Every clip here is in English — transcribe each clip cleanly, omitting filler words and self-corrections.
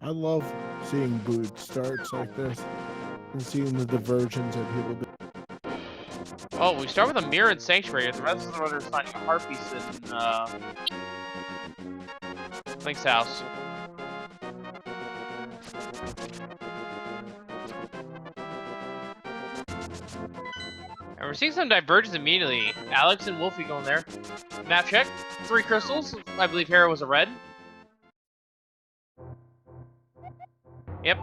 I love seeing boot starts like this and seeing the diversions that people do. Oh, we start with a mirror and sanctuary. The rest of the runners finding a heart piece in Link's house. And we're seeing some divergence immediately. Alex and Wolfie going there. Map check. 3 crystals. I believe Hera was a red. Yep.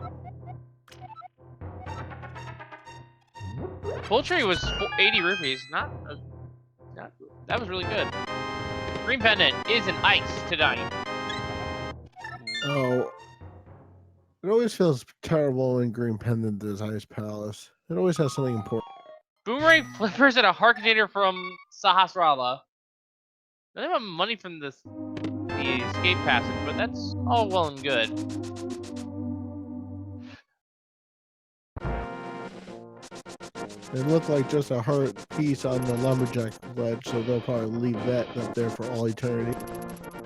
Poultry was 80 rupees. Not that was really good. Green pendant is an ice tonight. Oh, it always feels terrible when Green Pendant does Ice Palace. It always has something important. Boomerang flippers and a heart container from Sahasrara. I don't have money from the escape passage, but that's all well and good. It looked like just a heart piece on the lumberjack ledge, so they'll probably leave that up there for all eternity.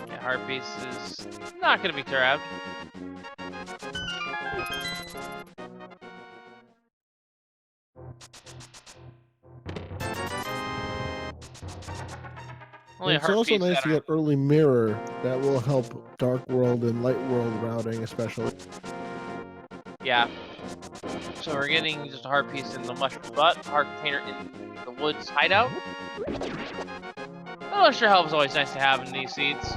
Yeah, heart piece is not going to be grabbed. It's also nice to get early mirror that will help Dark World and Light World routing, especially. Yeah. So we're getting just a heart piece in the mushroom butt, heart container in the woods hideout. Oh, extra help is always nice to have in these seeds.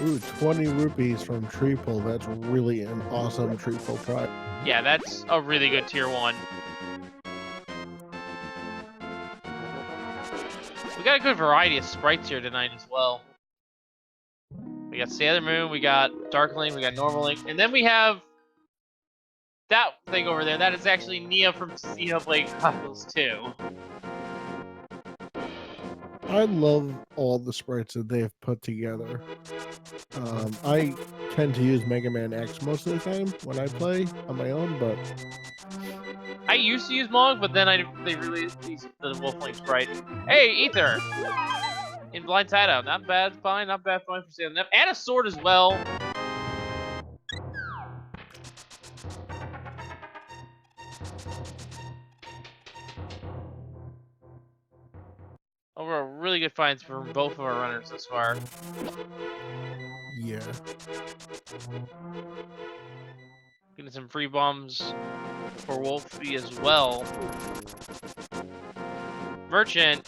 Ooh, 20 rupees from Tree Pull. That's really an awesome Tree Pull prize. Yeah, that's a really good tier 1. We got a good variety of sprites here tonight as well. We got Sailor Moon, we got Dark Link, we got Normal Link, and then we have that thing over there. That is actually Nia from Xenoblade Chronicles 2. I love all the sprites that they've put together. I tend to use Mega Man X most of the time when I play on my own, but I used to use Mog, but then they released the Wolfling sprite. Hey, Ether! In Blind Hideout. Not bad find, not bad find for Sailor. And a sword as well. Overall, really good finds from both of our runners thus far. Yeah. Getting some free bombs for Wolfie as well. Merchant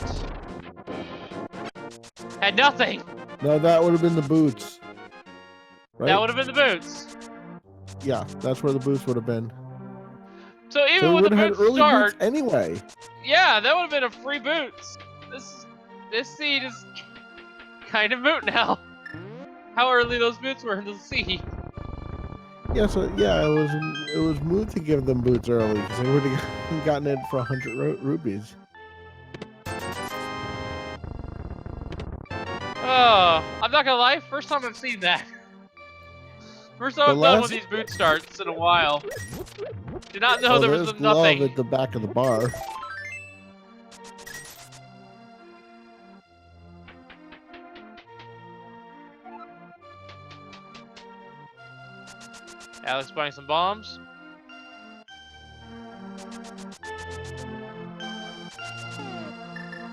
had nothing. No, that would have been the boots. Right? That would have been the boots. Yeah, that's where the boots would have been. So even with the boots start, anyway. Yeah, that would have been a free boots. This seed is kind of moot now. How early those boots were in the seed. Yeah, so yeah, it was moot to give them boots early because they would have gotten it for 100 rupees. Oh, I'm not gonna lie. First time I've seen that. First time I've done one of these boot starts in a while. Did not know there was nothing. Glove at the back of the bar. Alex buying some bombs.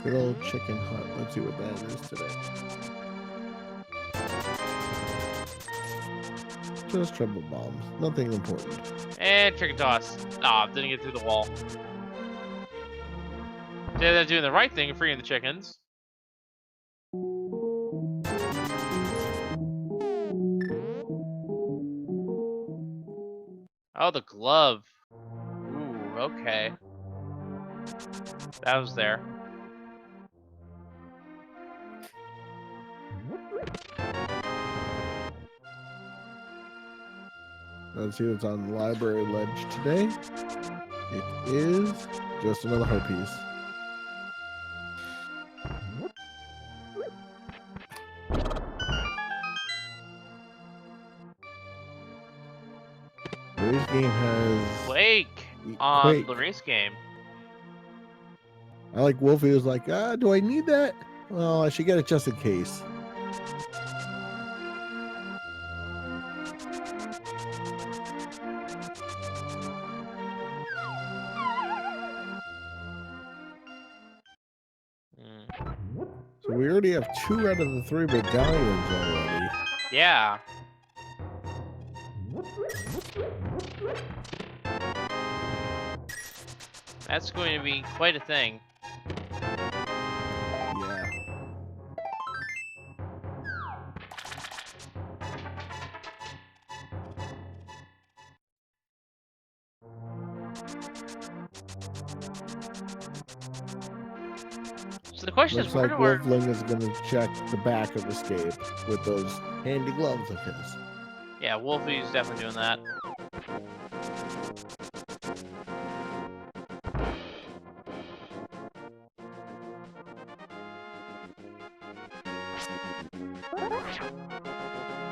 Good old chicken hut. Let's see what that is today. Just triple bombs. Nothing important. And chicken toss. Ah, oh, didn't get through the wall. They're doing the right thing, freeing the chickens. Oh, the glove. Ooh, okay. That was there. Let's see what's on the library ledge today. It is just another heart piece. Race game has Quake on the race game. I like Wolfie was like, do I need that? Well, I should get it just in case. So we already have 2 out of the 3 medallions already. Yeah. That's going to be quite a thing. Yeah. So the question Looks is, where like do our... Wolfling is going to check the back of Escape with those handy gloves of his. Yeah, Wolfie's definitely doing that.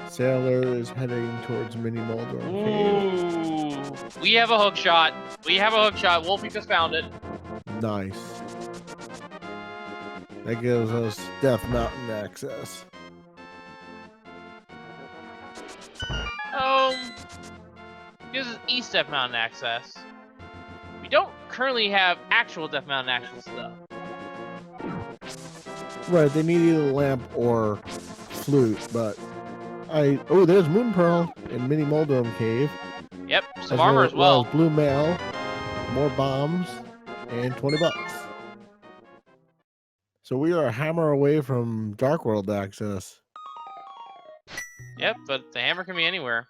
Sailor is heading towards Mini Moldorm Cave. Ooh, we have a hook shot. We have a hook shot. Wolfie just found it. Nice. That gives us Death Mountain access. Gives us East Death Mountain access. We don't currently have actual Death Mountain access though. Right, they need either lamp or flute, but oh, there's Moon Pearl in Mini Moldorm Cave. Yep, some armor as well. Blue mail, more bombs, and $20. So we are a hammer away from Dark World access. Yep, but the hammer can be anywhere.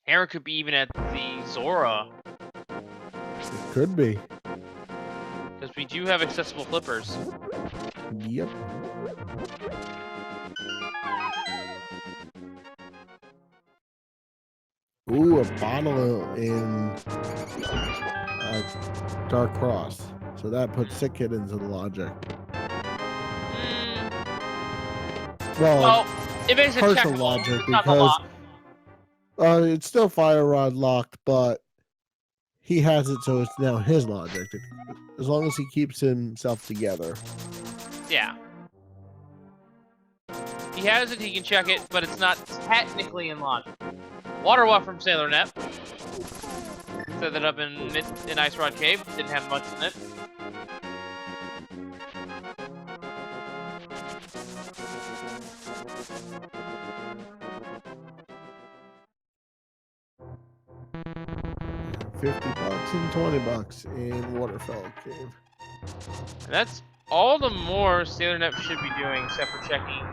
Hammer could be even at the Zora. It could be. Because we do have accessible flippers. Yep. Ooh, a bottle in Dark Cross. So that puts Sick Kid into the logic. Well, it makes it partial checkable, logic not the because lock. it's still Fire Rod locked, but he has it, so it's now his logic. As long as he keeps himself together. Yeah. He has it, he can check it, but it's not technically in logic. Water Walk from Sailor Net. Set that up in Ice Rod Cave. Didn't have much in it. $50 and $20 in Waterfell Cave. And that's all the more Sailor Net should be doing, except for checking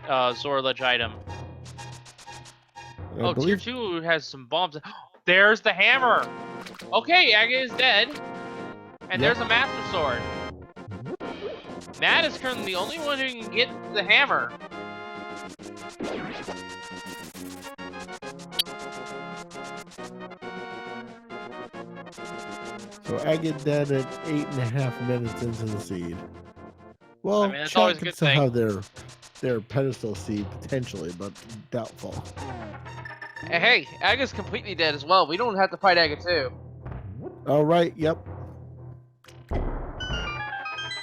the Zora Ledge item. I believe... Tier 2 has some bombs. There's the hammer! Okay, Aga is dead. And there's a Master Sword. Matt is currently the only one who can get the hammer. So I get dead at 8.5 minutes into the seed. Well, I mean, that's always a good thing. Have their pedestal seed potentially, but doubtful. Hey, Aga's completely dead as well. We don't have to fight Aga too. All right. Yep.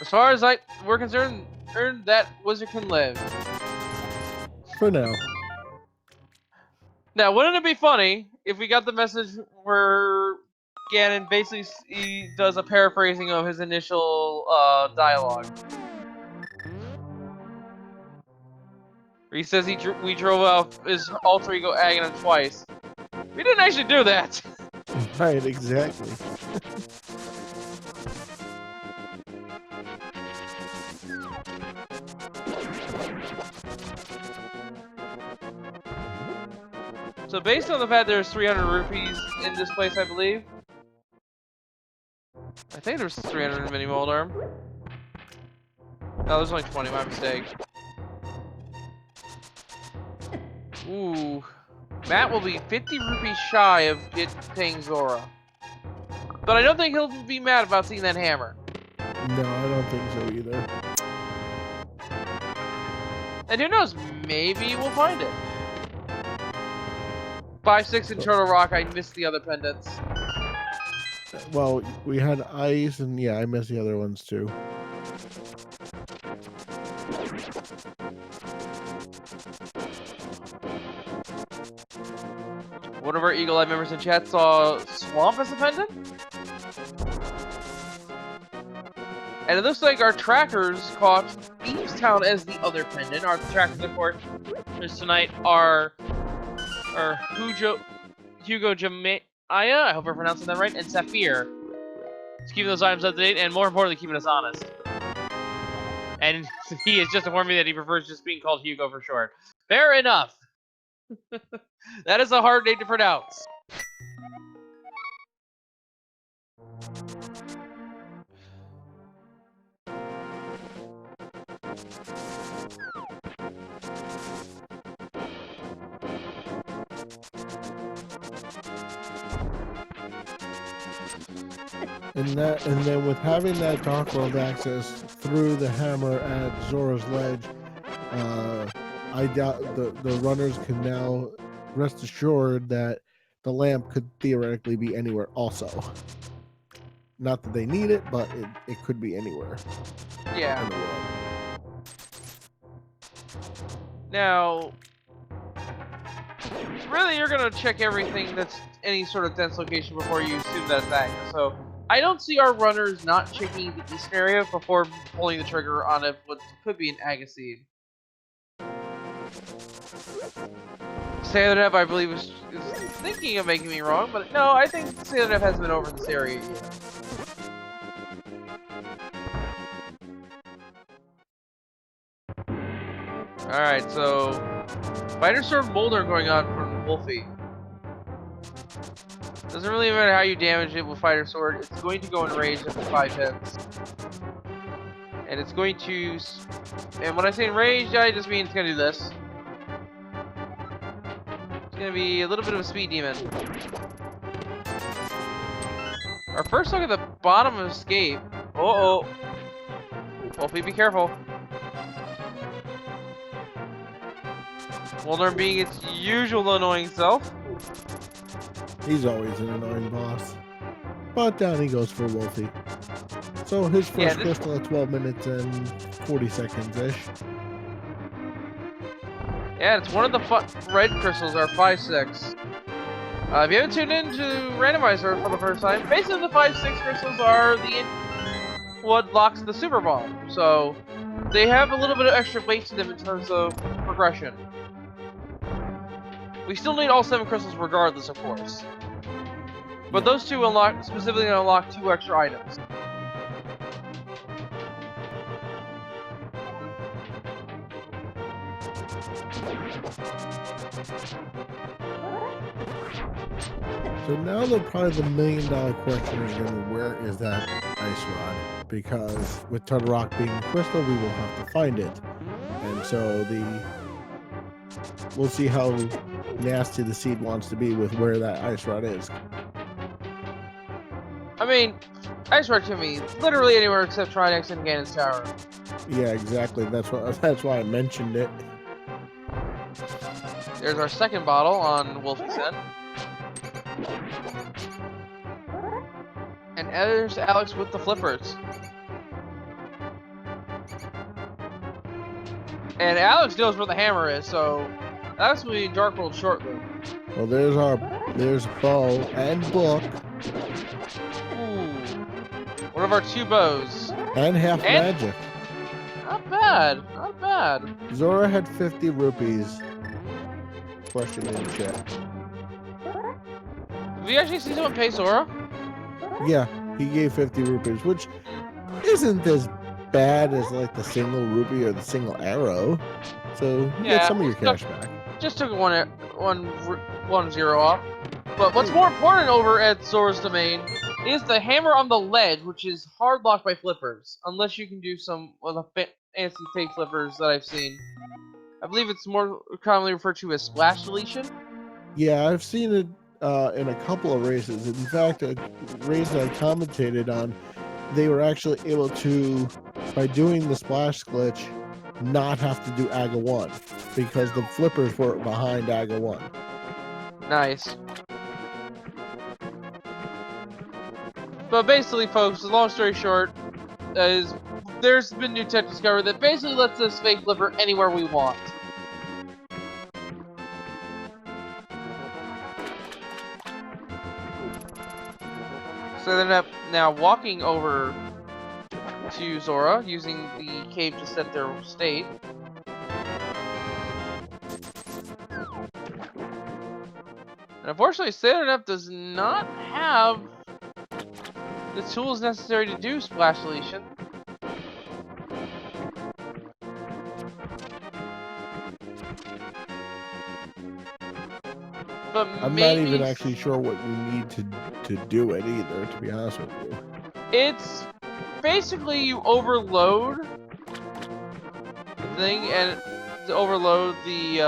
As far as we're concerned, that wizard can live. For now. Now, wouldn't it be funny if we got the message where Ganon basically he does a paraphrasing of his initial dialogue? He says we drove out his alter ego Aganon twice. We didn't actually do that. Right, exactly. So based on the fact there's 300 rupees in this place, I believe. I think there's 300 in Mini Moldorm. No, there's only 20, my mistake. Ooh. Matt will be 50 rupees shy of paying Zora. But I don't think he'll be mad about seeing that hammer. No, I don't think so either. And who knows, maybe we'll find it. 5-6 in Turtle Rock, I missed the other pendants. Well, we had ice, and yeah, I missed the other ones too. One of our Eagle Eye members in chat saw Swamp as a pendant. And it looks like our trackers caught Beefstown as the other pendant. Our trackers, of course, tonight are Hugo Jamaya, I hope I'm pronouncing that right, and Sapphire. It's keeping those items up to date, and more importantly, keeping us honest. And he has just informed me that he prefers just being called Hugo for short. Fair enough. That is a hard name to pronounce. And then with having that Dark World access through the hammer at Zora's Ledge, I doubt the runners can now rest assured that the lamp could theoretically be anywhere also. Not that they need it, but it could be anywhere. Yeah. In the world. Now, really, you're gonna check everything that's any sort of dense location before you assume that it's Aga. So I don't see our runners not checking the eastern area before pulling the trigger on what could be an Aga seed. Sailor Dev, I believe, is thinking of making me wrong, but no, I think Sailor Dev hasn't been over this area yet. Alright, so Fighter Sword Molder going on from Wolfie. Doesn't really matter how you damage it with Fighter Sword, it's going to go in rage after 5 hits. And it's going to... And when I say in rage, I just mean it's going to do this. It's going to be a little bit of a speed demon. Our first look at the bottom of Escape. Uh-oh. Wolfie, be careful. Molder being its usual annoying self. He's always an annoying boss. But down he goes for Wolfie. So his first crystal at 12 minutes and 40 seconds-ish. Yeah, it's one of the red crystals, our 5-6. If you haven't tuned in to Randomizer for the first time, basically the 5-6 crystals are what locks the Super Bomb. So they have a little bit of extra weight to them in terms of progression. We still need all 7 crystals regardless, of course. But those two specifically unlock 2 extra items. So now probably the $1 million question is going to be, where is that ice rod? Because with Todorock being a crystal, we will have to find it. And so we'll see how nasty the seed wants to be with where that ice rod is. I mean, ice rod can be literally anywhere except Trinex and Ganon's Tower. Yeah, exactly. That's why I mentioned it. There's our second bottle on Wolfie's end. And there's Alex with the flippers. And Alex knows where the hammer is, so that's going to be Dark World shortly. Well, there's Bow and Book. Ooh. One of our 2 bows. And half magic. Not bad, not bad. Zora had 50 rupees. Question in the chat. Have you actually seen someone pay Zora? Yeah, he gave 50 rupees, which isn't as bad as like the single rupee or the single arrow. So you get some of your cash back. Just took one zero off. But what's more important over at Zora's Domain is the hammer on the ledge, which is hard locked by flippers, unless you can do some of the fancy fake flippers that I've seen. I believe it's more commonly referred to as splash deletion. Yeah, I've seen it in a couple of races. In fact, a race that I commentated on, they were actually able to, by doing the splash glitch, not have to do AGA 1 because the flippers were behind AGA 1. Nice. But basically, folks, the long story short is there's been new tech discovered that basically lets us fake flipper anywhere we want. So they end up now walking over to Zora, using the cave to set their state. And unfortunately, Standard Up does not have the tools necessary to do splash deletion. But I'm not even actually sure what you need to do it either, to be honest with you. It's basically you overload the thing and overload the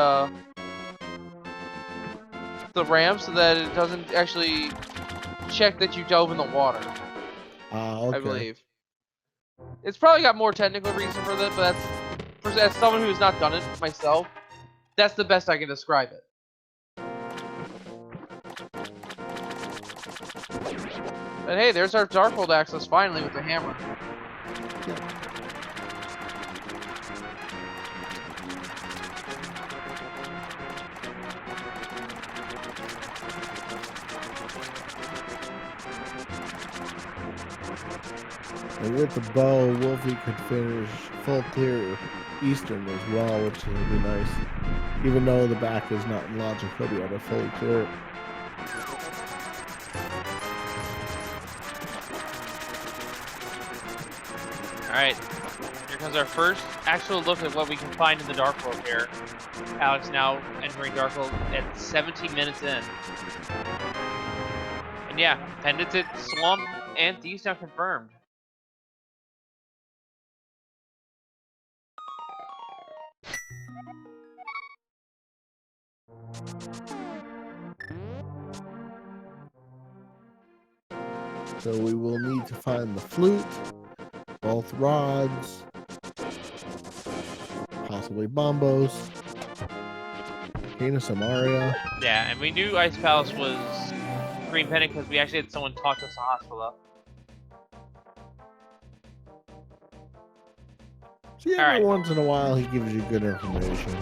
ramp so that it doesn't actually check that you dove in the water. Okay. I believe. It's probably got more technical reason for that, but that's, as someone who's not done it myself, that's the best I can describe it. But hey, there's our Darkhold access finally with the hammer. And with the bow, Wolfie could finish full clear Eastern as well, which would be nice. Even though the back is not in logic, he'll be able to fully clear it. Alright, here comes our first actual look at what we can find in the Dark World here. Alex now entering Dark World at 17 minutes in. And yeah, Pendented, Swamp, and Thieves now confirmed. So we will need to find the flute, both rods, possibly bombos, Kana Samaria. Yeah, and we knew Ice Palace was Green Pendant because we actually had someone talk to us at the hospital. See, every once in a while he gives you good information.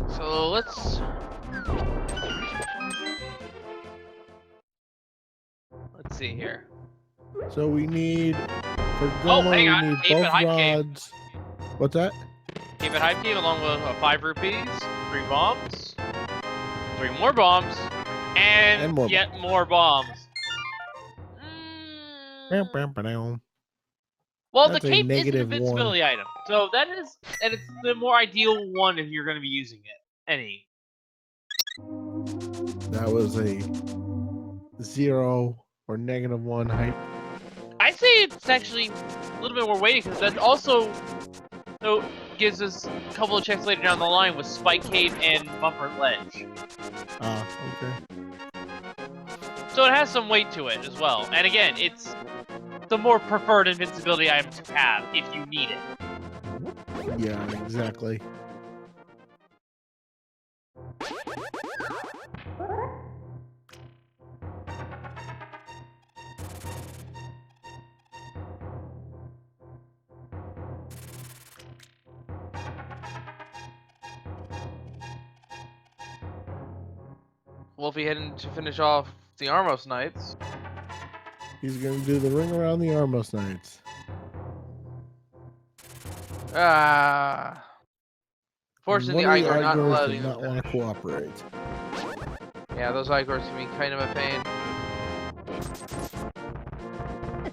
So let's see here. So we need for Gomo, we need both rods. What's that? Cave at Hype Cave along with 5 rupees, 3 bombs, 3 more bombs, and more yet bombs. More bombs. Well, that's the cape is an invincibility item, so that is, and it's the more ideal one if you're going to be using it. Any. That was a 0 or -1 hype. I say it's actually a little bit more weighted because that also gives us a couple of checks later down the line with Spike Cave and Bumper Ledge. Okay. So it has some weight to it as well. And again, it's the more preferred invincibility item to have if you need it. Yeah, exactly. Wolfie heading to finish off the Armos Knights. He's gonna do the ring around the Armos Knights. Fortunately, the Igor not allowed do not want to cooperate. Yeah, those Igors can be kind of a pain.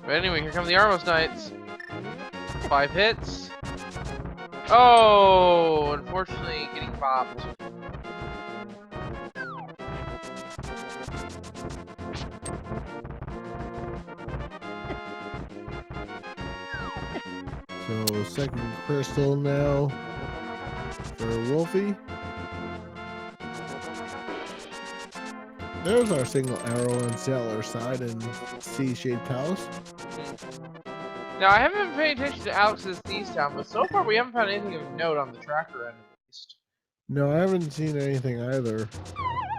But anyway, here come the Armos Knights. 5 hits. Oh, unfortunately, getting popped. So second crystal now for Wolfie. There's our single arrow on Sailor's side in Sea Shade Palace. Now, I haven't been paying attention to Alex's Thieves Town, but so far we haven't found anything of note on the tracker end, at least. No, I haven't seen anything either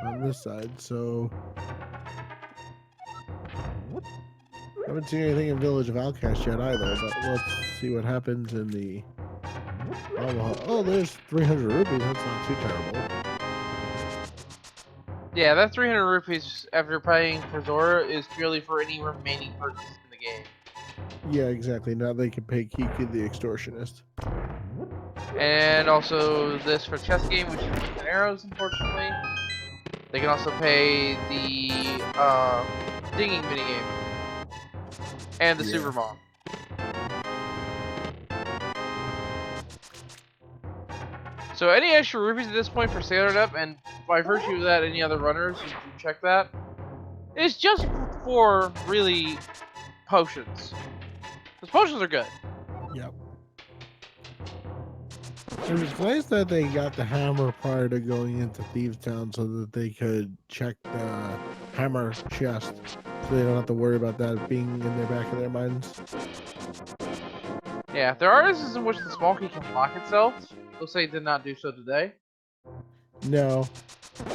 on this side, so... I haven't seen anything in Village of Outcast yet either, but let's see what happens in the Oh, well, oh, there's 300 rupees. That's not too terrible. Yeah, that 300 rupees after paying for Zora is purely for any remaining purchase in the game. Yeah, exactly. Now they can pay Kiki the extortionist. And also this for chess game, which is arrows, unfortunately. They can also pay the dinging minigame. And the Yeah. Super Mom. So any extra rupees at this point for Sailor Up, and by virtue of that, any other runners, you can check that, is just for, really, potions. Because potions are good. Yep. It was nice that they got the hammer prior to going into Thieves Town so that they could check the hammer chest so they don't have to worry about that being in the back of their minds. Yeah, there are instances in which the small key can lock itself. They'll say it did not do so today. No,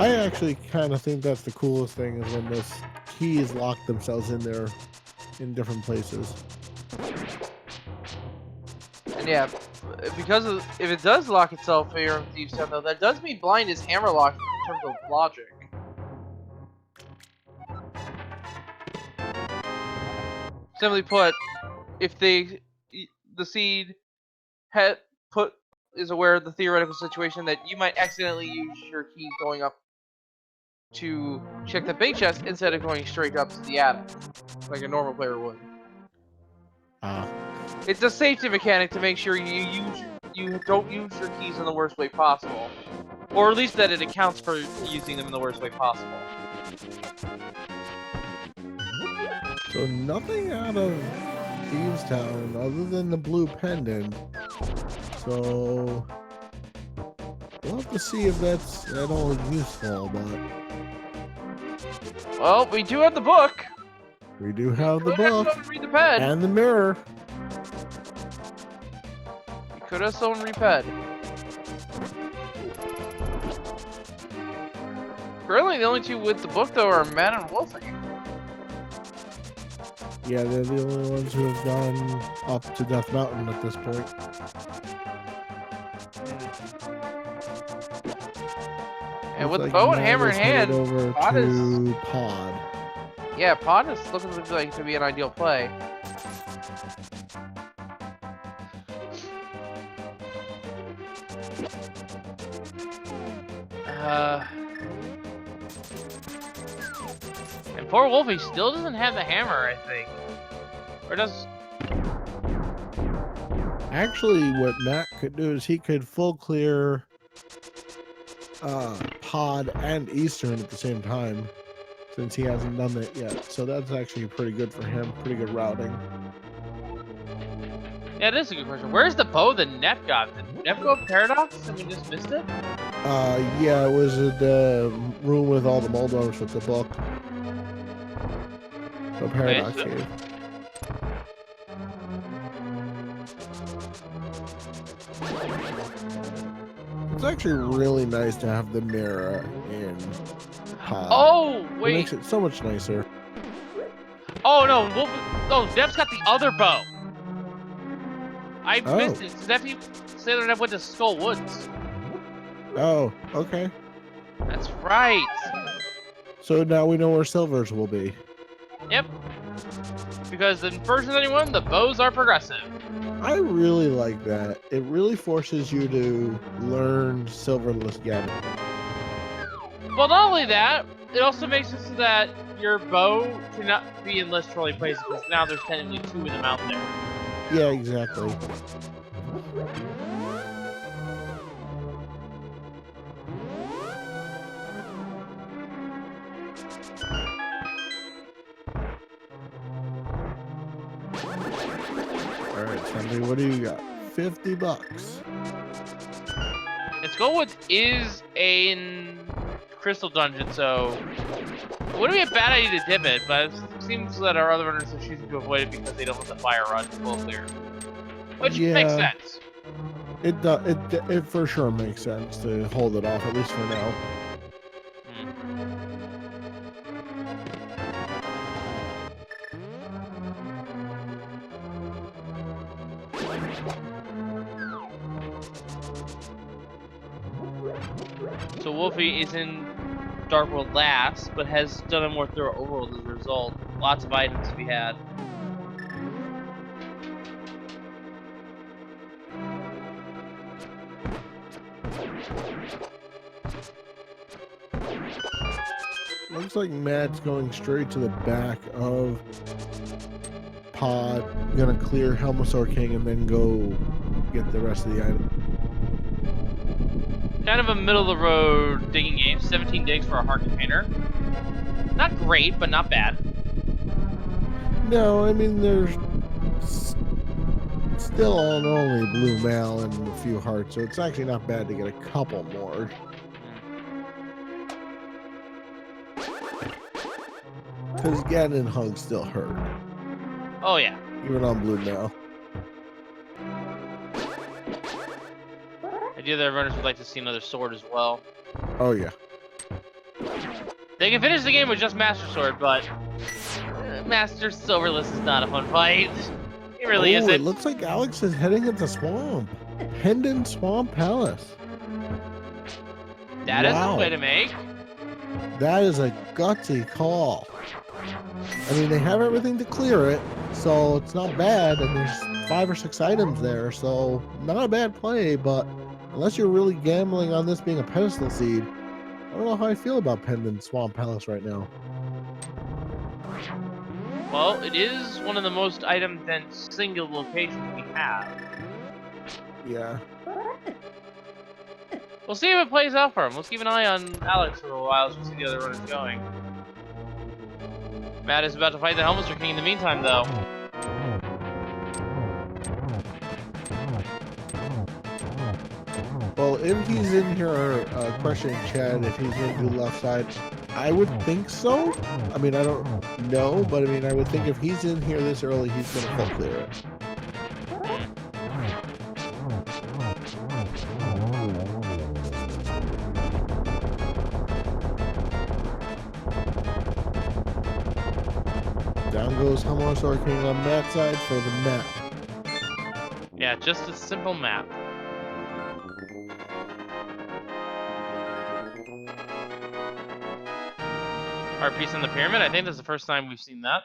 I actually kind of think that's the coolest thing is when those keys lock themselves in there in different places. And yeah, because of, if it does lock itself here in Thieves Town, though, that does mean blind is hammer locked in terms of logic. Simply put, if the seed is aware of the theoretical situation that you might accidentally use your key going up to check the big chest instead of going straight up to the attic, like a normal player would. It's a safety mechanic to make sure you don't use your keys in the worst way possible, or at least that it accounts for using them in the worst way possible. So nothing out of Thieves Town other than the blue pendant. So we'll have to see if that's at all useful, but Well, we do have the book. we do have the Could have book someone read the ped. and the mirror. We could have someone read ped. Currently, the only two with the book though are Matt and Wolfie. Yeah, they're the only ones who have gone up to Death Mountain at this point. And Looks with like bow and Matt hammer in is headed hand, over Pod to Pod. Yeah, Pod is looking like to be an ideal play. And poor Wolfie still doesn't have the hammer, I think. Or does... Actually, what Matt could do is he could full clear Pod and Eastern at the same time, since he hasn't done that yet. So that's actually pretty good for him. Pretty good routing. Yeah, that is a good question. Where's the bow that Nep got? Did Nep go Paradox and we just missed it? Yeah, it was in the room with all the Moldovs with the book. The Paradox Okay, Cave. It's actually really nice to have the mirror in Pod. Oh, It wait. makes it so much nicer. Oh, no. Wolfie... No, Nep's got the other bow. I missed it. Sailor Nep went to Skull Woods. Oh, okay. That's right. So now we know where Silver's will be. Yep. Because in version 91, the bows are progressive. I really like that. It really forces you to learn Silverless again. Well, not only that, it also makes it so that your bow cannot be in less trolley places because now there's technically two of them out there. Yeah, exactly. Alright, Sandy, what do you got? $50. And Skullwoods is a crystal dungeon, so it wouldn't be a bad idea to dip it, but it seems that our other runners are choosing to avoid it because they don't want the fire run full clear. Which makes sense. It for sure makes sense to hold it off, at least for now. So Wolfie is in Dark World last, but has done a more thorough overall as a result. Lots of items to be had. Looks like Matt's going straight to the back of Pod. Gonna clear Helmosaur King and then go get the rest of the item. Kind of a middle of the road digging game. 17 digs for a heart container. Not great, but not bad. No, I mean there's still only blue mail and a few hearts, so it's actually not bad to get a couple more. Because getting hugs still hurt. Oh yeah. Even on blue mail. I do the runners would like to see another sword as well. Oh yeah. They can finish the game with just Master Sword, but Master Silverless is not a fun fight. It really isn't. It looks like Alex is heading into Swamp. Pendant Swamp Palace. That is a way to make. That is a gutsy call. I mean, they have everything to clear it, so it's not bad, and there's 5 or 6 items there, so not a bad play, but unless you're really gambling on this being a pedestal seed, I don't know how I feel about Pendant Swamp Palace right now. Well, it is one of the most item-dense single locations we have. Yeah. We'll see if it plays out for him. Let's keep an eye on Alex for a while as we see the other runners going. Matt is about to fight the Helmosaur King in the meantime, though. Well, if he's in here questioning Chad if he's going to do left side, I would think so. I mean, I don't know, but I mean, I would think if he's in here this early, he's going to full clear it. Down goes Helmosaur King on Matt's side for the map. Yeah, just a simple map. Art piece in the pyramid. I think this is the first time we've seen that.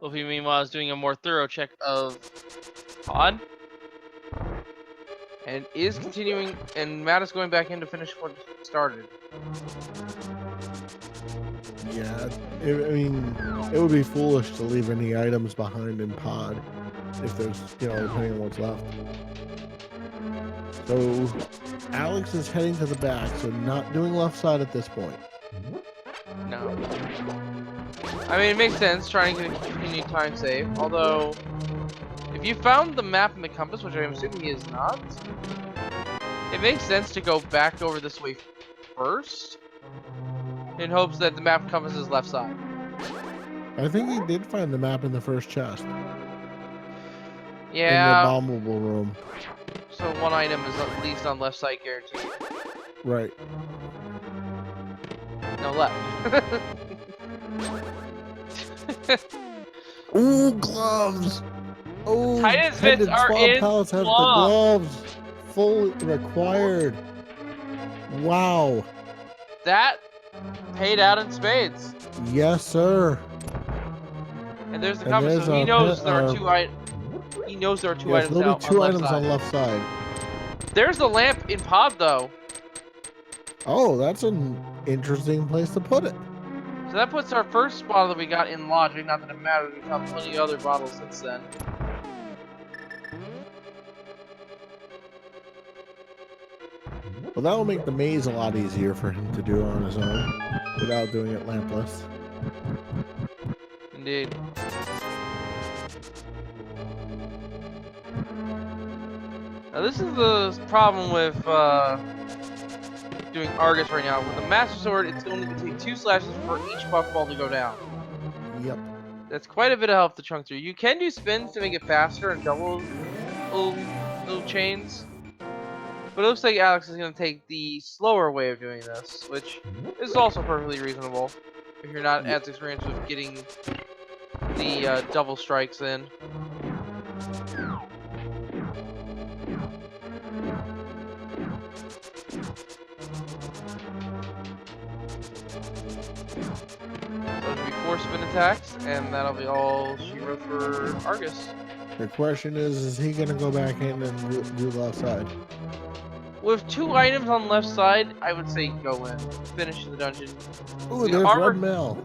Wolfie, meanwhile, is doing a more thorough check of Pod. And is continuing, and Matt is going back in to finish what started. Yeah, I mean, it would be foolish to leave any items behind in Pod if there's, depending on what's left. So, Alex is heading to the back, so not doing left side at this point. No. I mean, it makes sense trying to continue time save, although if you found the map and the compass, which I'm assuming he is not, it makes sense to go back over this way first in hopes that the map and compass is left side. I think he did find the map in the first chest. Yeah. In the bombable room. So one item is at least on left side guaranteed. Right. No, left. Ooh, gloves! Oh, Titan's bits are in Palace has the gloves. Full required. Wow. That paid out in spades. Yes, sir. And there's the compass, so he knows there are 2 items. He knows there are 2 items there'll out be 2 on items on left side. There's the lamp in Pod, though. Oh, that's an interesting place to put it. So that puts our first bottle that we got in logic. Not that it matters, we've found plenty of other bottles since then. Well, that will make the maze a lot easier for him to do on his own without doing it lampless. Indeed. Now this is the problem with doing Argus right now. With the Master Sword, it's only going to take 2 slashes for each puffball to go down. Yep. That's quite a bit of help to chunk through. You can do spins to make it faster and double little chains. But it looks like Alex is going to take the slower way of doing this, which is also perfectly reasonable if you're not as experienced with getting the double strikes in. So it'll be 4 spin attacks, and that'll be all she wrote for Argus. The question is he gonna go back in and do left side? With 2 items on left side, I would say go in. Finish the dungeon. Ooh, The there's armor- red mail.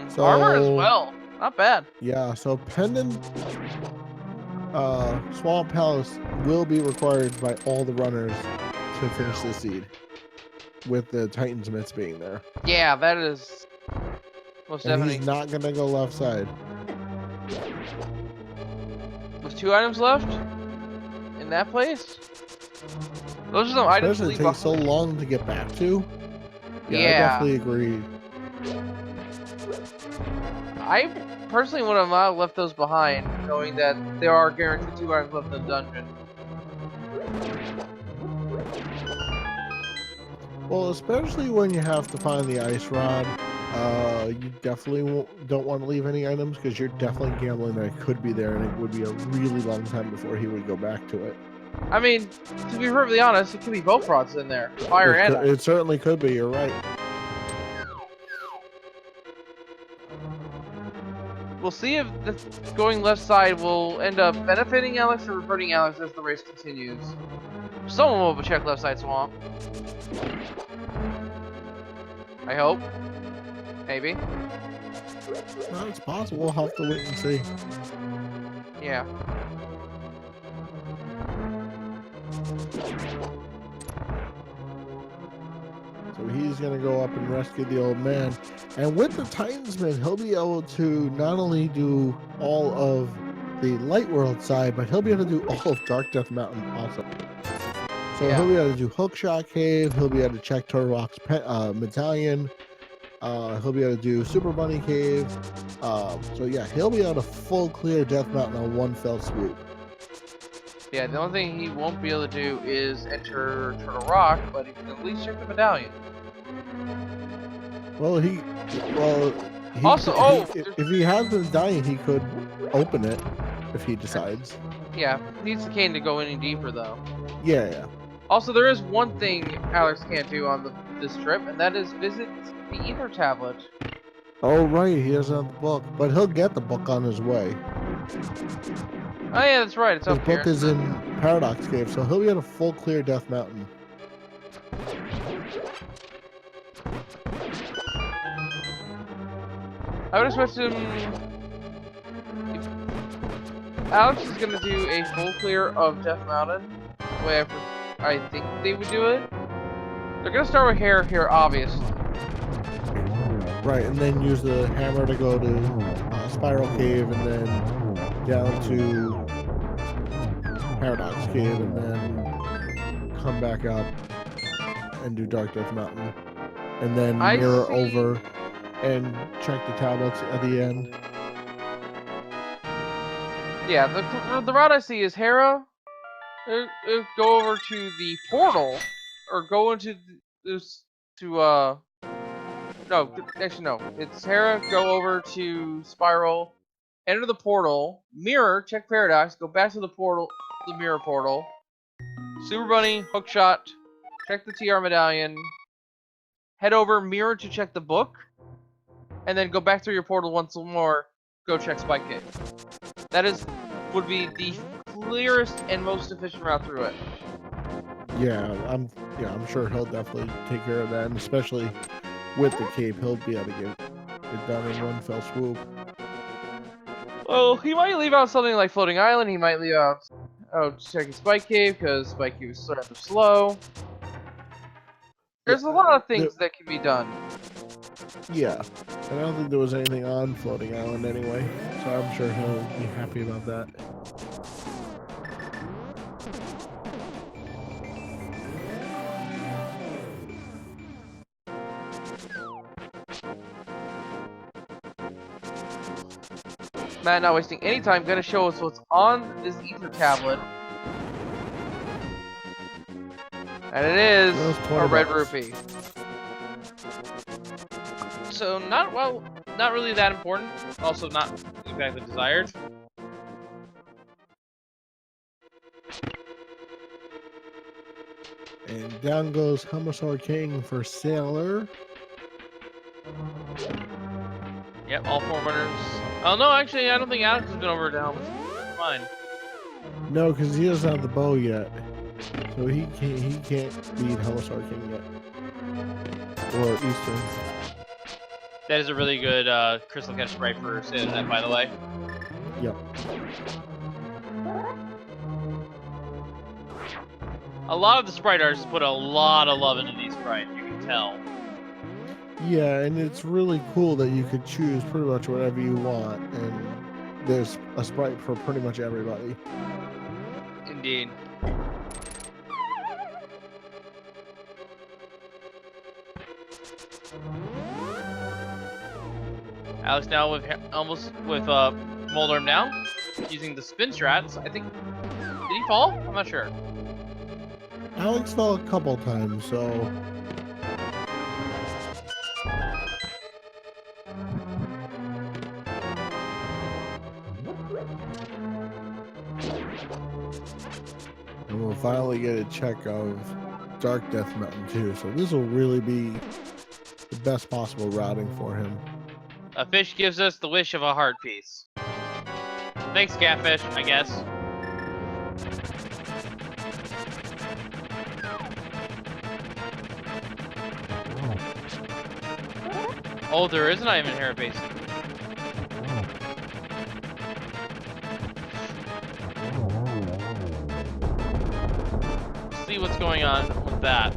So- Armor as well. Not bad. Yeah, so Pendant Swamp Palace will be required by all the runners to finish this seed. With the Titan's Mitts being there. Yeah, that is most And definitely. he's not gonna go left side. With 2 items left in that place, those are some items to Especially leave it takes so behind. long to get back to. Yeah, I Yeah. definitely agree. I personally would have not left those behind, knowing that there are guaranteed 2 items left in the dungeon. Well, especially when you have to find the ice rod, you definitely don't want to leave any items because you're definitely gambling that it could be there, and it would be a really long time before he would go back to it. I mean, to be perfectly honest, it could be both rods in there, fire and ice. It certainly could be. You're right. We'll see if the going left side will end up benefiting Alex or hurting Alex as the race continues. Someone will check left side swamp. I hope. Maybe. No, it's possible. We'll have to wait and see. Yeah. So he's going to go up and rescue the old man. And with the Titansman, he'll be able to not only do all of the Light World side, but he'll be able to do all of Dark Death Mountain also. So Yeah. he'll be able to do Hookshot Cave. He'll be able to check Turrock's medallion. He'll be able to do Super Bunny Cave. So yeah, he'll be able to full clear Death Mountain on one fell swoop. Yeah, the only thing he won't be able to do is enter Turtle Rock, but he can at least check the medallion. Well, he Also- if he has the medallion, he could open it if he decides. Yeah, needs the cane to go any deeper though. Yeah. Also, there is one thing Alex can't do on this trip, and that is visit the Ether Tablet. Oh right, he doesn't have the book, but he'll get the book on his way. Oh yeah, that's right. It's His up here. book is in Paradox Cave, so he'll be able to full clear Death Mountain. I would expect him. Alex is gonna do a full clear of Death Mountain. The way I think they would do it. They're gonna start with hair here, obviously. Right, and then use the hammer to go to Spiral Cave, and then down to Paradox Cave, and then come back up and do Dark Death Mountain, and then mirror over and check the tablets at the end. Yeah, the route I see is Hera. Go over to the portal, or go into this to No, actually no. It's Hera. Go over to Spiral, enter the portal, mirror, check Paradox, go back to the portal, the mirror portal. Super Bunny, Hookshot, check the TR medallion. Head over, mirror to check the book, and then go back through your portal once more. Go check Spike Cave. That would be the clearest and most efficient route through it. Yeah, I'm sure he'll definitely take care of that, and especially with the cape, he'll be able to get it done in one fell swoop. Well, he might leave out something like Floating Island. He might leave out checking Spike Cave because Spike Cave is rather slow. There's a lot of things that can be done. Yeah, and I don't think there was anything on Floating Island anyway, so I'm sure he'll be happy about that. Matt, not wasting any time, gonna show us what's on this Ether tablet. And it is a red rupee. So not really that important. Also not exactly desired. And down goes Homosar King for Sailor. Yep, all 4 runners. Oh no, actually, I don't think Alex has been over to Helmets. Never mind. No, because he doesn't have the bow yet. So he can't beat Homosar King yet. Or Eastern. That is a really good Crystal Catch Sprite for Sailor Net, by the way. Yep. A lot of the sprite artists put a lot of love into these sprites, you can tell. Yeah, and it's really cool that you could choose pretty much whatever you want, and there's a sprite for pretty much everybody. Indeed. Alex now with almost with Moldarm down, using the spin strats. I think, did he fall? I'm not sure. Alex fell a couple times, so and we'll finally get a check of Dark Death Mountain too. So this will really be the best possible routing for him. A fish gives us the wish of a heart piece. Thanks, Catfish, I guess. Oh, there is an item in here, basically. Let's see what's going on with that.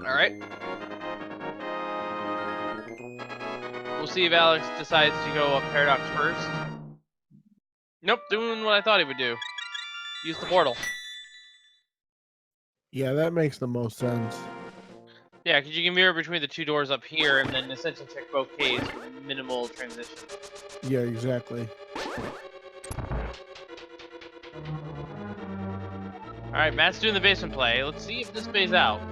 Alright. We'll see if Alex decides to go up Paradox first. Nope, doing what I thought he would do. Use the portal. Yeah, that makes the most sense. Yeah, because you can mirror between the 2 doors up here and then essentially check both caves with minimal transition. Yeah, exactly. Alright, Matt's doing the basement play. Let's see if this pays out.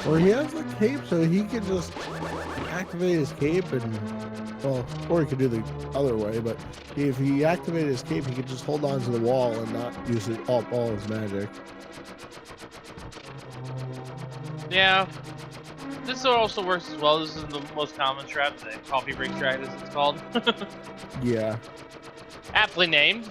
Well, he has the cape, so he can just activate his cape and, well, or he could do the other way, but if he activated his cape, he could just hold on to the wall and not use it all his magic. Yeah. This also works as well. This is the most common strat, the coffee break strat as it's called. Yeah. Aptly named.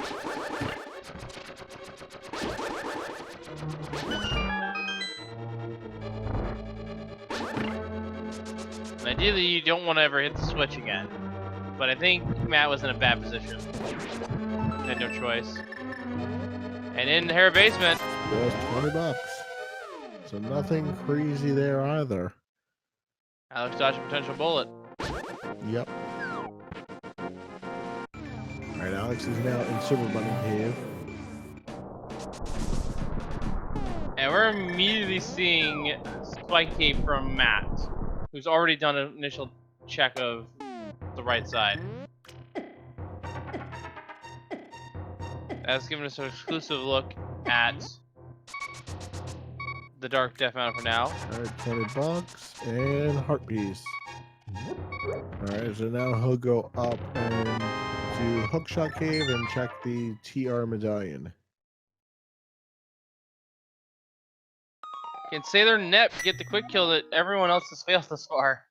And ideally, you don't want to ever hit the switch again. But I think Matt was in a bad position. Had no choice. And in her basement. Just $20. So nothing crazy there either. Alex dodged a potential bullet. Yep. Alright, Alex is now in Super Bunny Cave. And we're immediately seeing Spike Cape from Matt, who's already done an initial check of the right side. That's given us an exclusive look at the Dark Death Mountain for now. Alright, $20 and heart piece. Alright, so now he'll go up and do Hookshot Cave and check the TR medallion. Can Sailor Net get the quick kill that everyone else has failed thus far?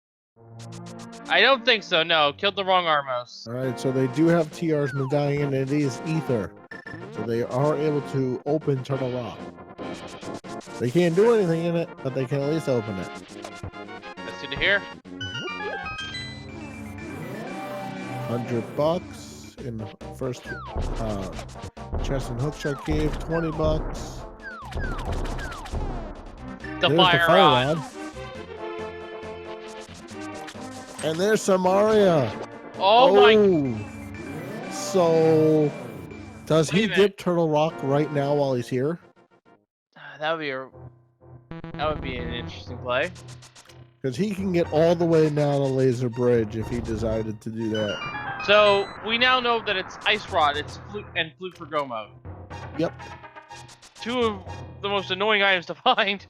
I don't think so, no. Killed the wrong Armos. Alright, so they do have TR's medallion, and it is Ether. So they are able to open Turtle Rock. They can't do anything in it, but they can at least open it. That's good to hear. $100 in the first chest and hookshot cave. $20. The There's fire rod. And there's Samaria. Oh my. So does Wait he a minute. dip Turtle Rock right now while he's here? That would be an interesting play. Because he can get all the way down a laser bridge if he decided to do that. So we now know that it's Ice Rod, it's Flute and Flute for Go mode. Yep. Two of the most annoying items to find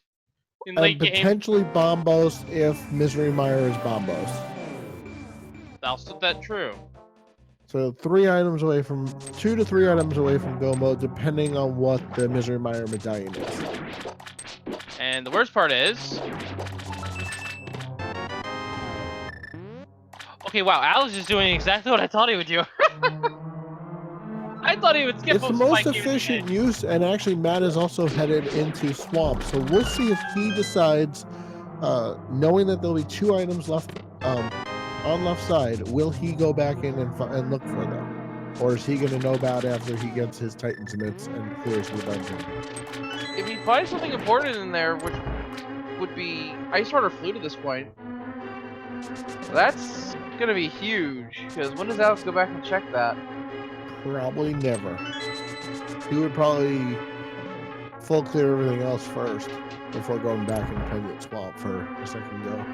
in late And game. potentially Bombos if Misery Mire is Bombos. I'll set that true. So 2 to 3 items away from go mode, depending on what the Misery Mire medallion is. And the worst part is... Okay, wow, Alex is doing exactly what I thought he would do. I thought he would skip It's the those most spike even efficient today. use, and actually Matt is also headed into Swamp. So we'll see if he decides, knowing that there'll be 2 items left on left side, will he go back in and look for them? Or is he going to know about after he gets his Titan Submits and clears the dungeon? If he finds something important in there, which would be Ice Rod or Flute at this point, that's gonna be huge. Because when does Alex go back and check that? Probably never. He would probably full clear everything else first before going back and playing at Swamp for a second go.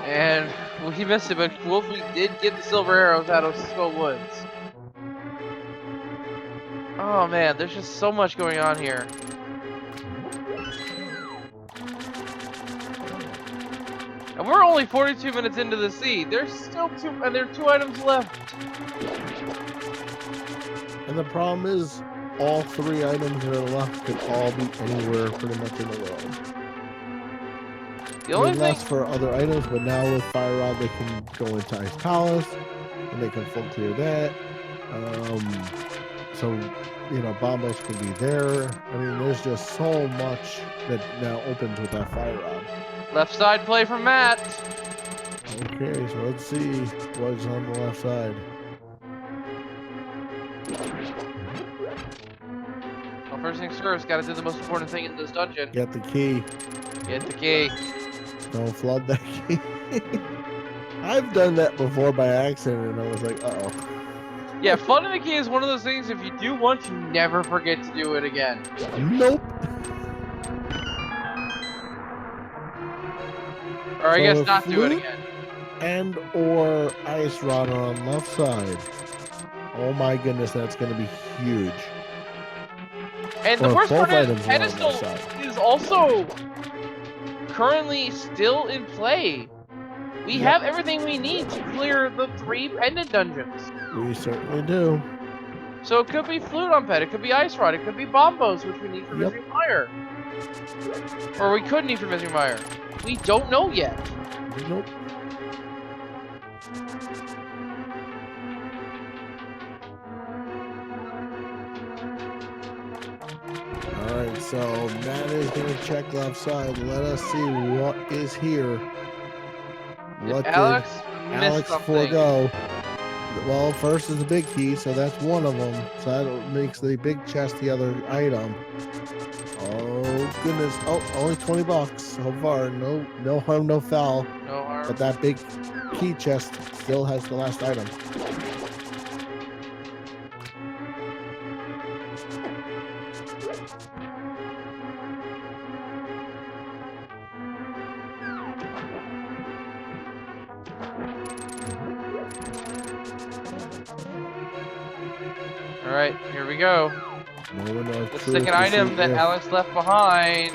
And well, he missed it, but Wolfie did get the silver arrows out of Skull Woods. Oh man, there's just so much going on here. And we're only 42 minutes into the sea. There's still there are 2 items left. And the problem is, all 3 items that are left could all be anywhere pretty much in the world. The only thing, Less for other items, but now with Fire Rod they can go into Ice Palace, and they can full clear that. So, Bombos can be there. I mean, there's just so much that now opens with that Fire Rod. left side play from Matt. Okay, so let's see what's on the left side. Well, first things first, gotta do the most important thing in this dungeon. Get the key. Get the key. Don't flood that key. I've done that before by accident, and I was like, uh-oh. Yeah, flooding the key is one of those things, if you do once, you never forget to do it again. Nope. Or I So guess if not do it Flute again. and or Ice Rod are on left side. Oh my goodness, that's going to be huge. And the Or worst both part is, items are on left Pedestal side. is also currently still in play. We Yep. have everything we need to clear the 3 pendant dungeons. We certainly do. So it could be Flute on Ped, it could be Ice Rod, it could be Bombos, which we need for Yep. Misery Mire. Or we could need for Misery Mire. We don't know yet. Nope. Alright, so Matt is going to check left side. Let us see what is here. What Did Alex did missed Alex something. forego? Well, first is the big key, so that's one of them. So that makes the big chest the other item. Oh goodness! Oh, only $20 so far. No harm, no foul. No harm. But that big key chest still has the last item. Alright, here we go. Moment of The truth second to item see that if- Alex left behind.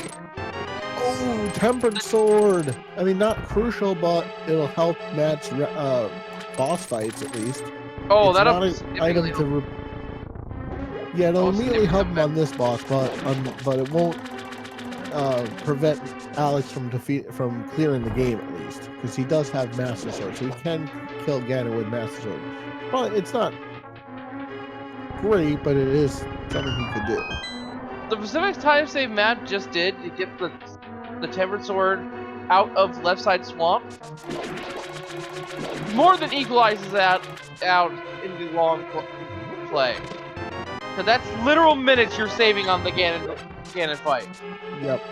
Oh, Tempered Sword! I mean, not crucial, but it'll help Matt's boss fights at least. Oh, It's that'll not an item to. Yeah, it'll Oh, immediately help him significant on this boss, but it won't prevent Alex from clearing the game at least, because he does have Master Sword, so he can kill Ganon with Master Sword. But it's not great, but it is something he could do. The specific time save Matt just did to get the Tempered Sword out of left side swamp more than equalizes that out in the long play. Cause that's literal minutes you're saving on the Ganon fight. Yep.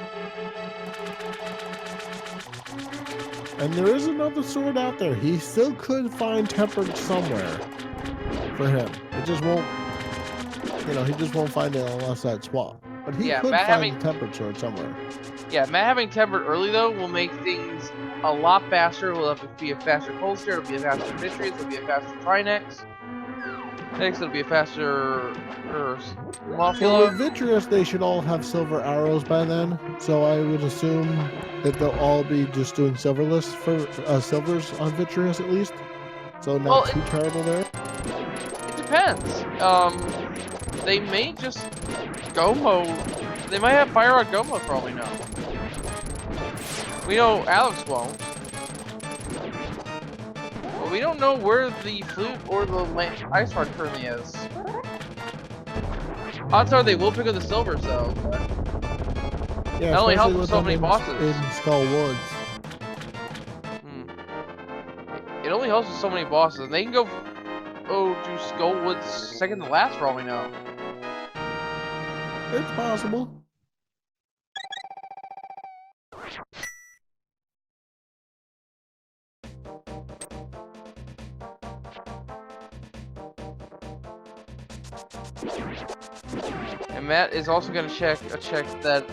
And there is another sword out there. He still could find Tempered somewhere for him. It just won't, he just won't find it on the left side swamp. But he Yeah, could Matt find having- the tempered sword somewhere. Yeah, Matt having tempered early though will make things a lot faster. It'll have to be a faster cold stare, it'll be a faster Vitreous, it'll be a faster Trinex. Next, it'll be a faster Well, Mothula. with Vitreous, they should all have silver arrows by then. So I would assume that they'll all be just doing silverless for silvers on Vitreous at least. So not Well, too terrible there. It depends. They may just Gomo. They might have Fire Rod Gomo for all we know. We know Alex won't. But we don't know where the flute or the Ice Rod currently is. Odds are they will pick up the silvers though. But Yeah, that only especially helps with with so them many in, bosses. in Skull Woods. It only helps with so many bosses. And they can go do Skullwood's second to last for all we know. It's possible. And Matt is also going to check that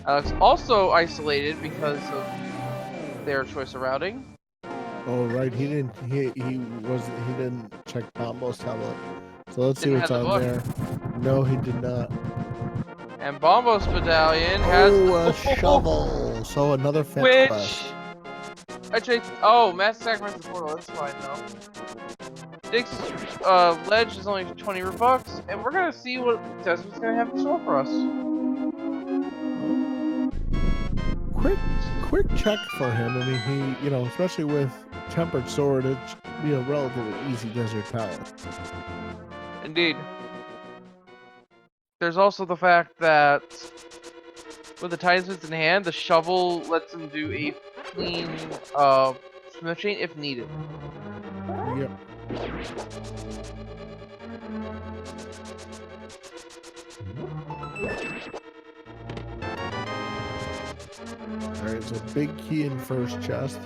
Alex also isolated because of their choice of routing. Oh right, he didn't. He didn't check Bombo's tablet. So let's see Didn't what's have the on book. there. No, he did not. And Bombo's Battalion has Oh, a shovel. So another fetch which quest. actually, Matt sacrificed the portal. That's fine though. Dick's ledge is only 20 bucks, and we're gonna see what Desert's gonna have in store for us. Quick check for him. I mean, he, especially with tempered sword, it's relatively easy desert palette. Indeed. There's also the fact that with the Titans in hand, the shovel lets him do a clean smith chain if needed. Yep. Alright, so big key in first chest.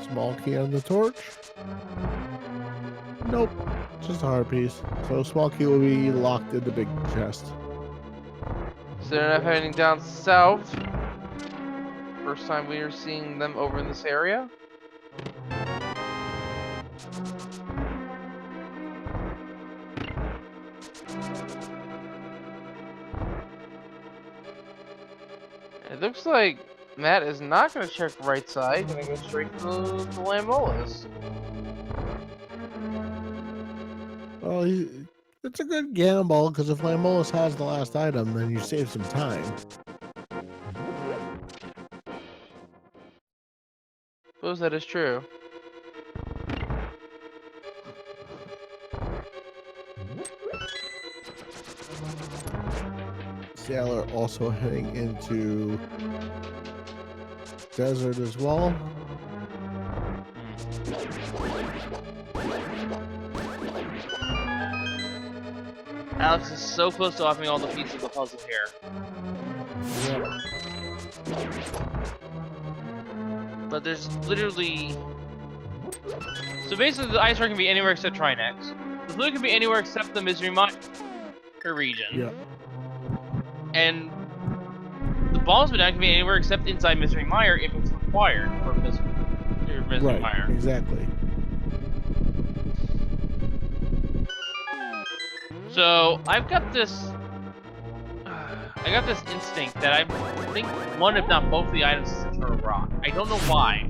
Small key on the torch. Nope, just a hard piece. So small key will be locked in the big chest. So they're not heading down south. First time we are seeing them over in this area. It looks like Matt is not going to check right side, going to go straight to the Lambolas. Well, it's a good gamble, because if Lambolas has the last item, then you save some time. Suppose that is true. Sailor also heading into desert as well. Alex is so close to offering all the pieces of the puzzle here. Yep. But there's literally... So basically the ice rock can be anywhere except Trinex. The fluid can be anywhere except the Misery Mine region. Yep. And the bombs can be anywhere except inside Misery Mire if it's required for Misery Right. Mire. Exactly. So I've got this instinct that I think one, if not both, of the items is Eternal Rock. I don't know why.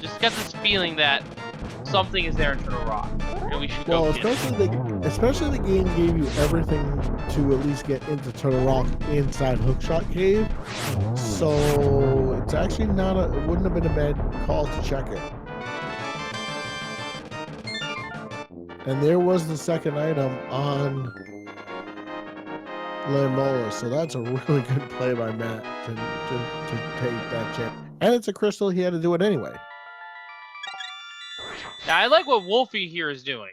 Just got this feeling that something is there in Eternal Rock, and we should go. Well, especially the game gave you everything to at least get into Turtle Rock inside Hookshot Cave, so it's actually it wouldn't have been a bad call to check it. And there was the second item on Lambola, so that's a really good play by Matt to take that chance. And it's a crystal, he had to do it anyway. Now, I like what Wolfie here is doing.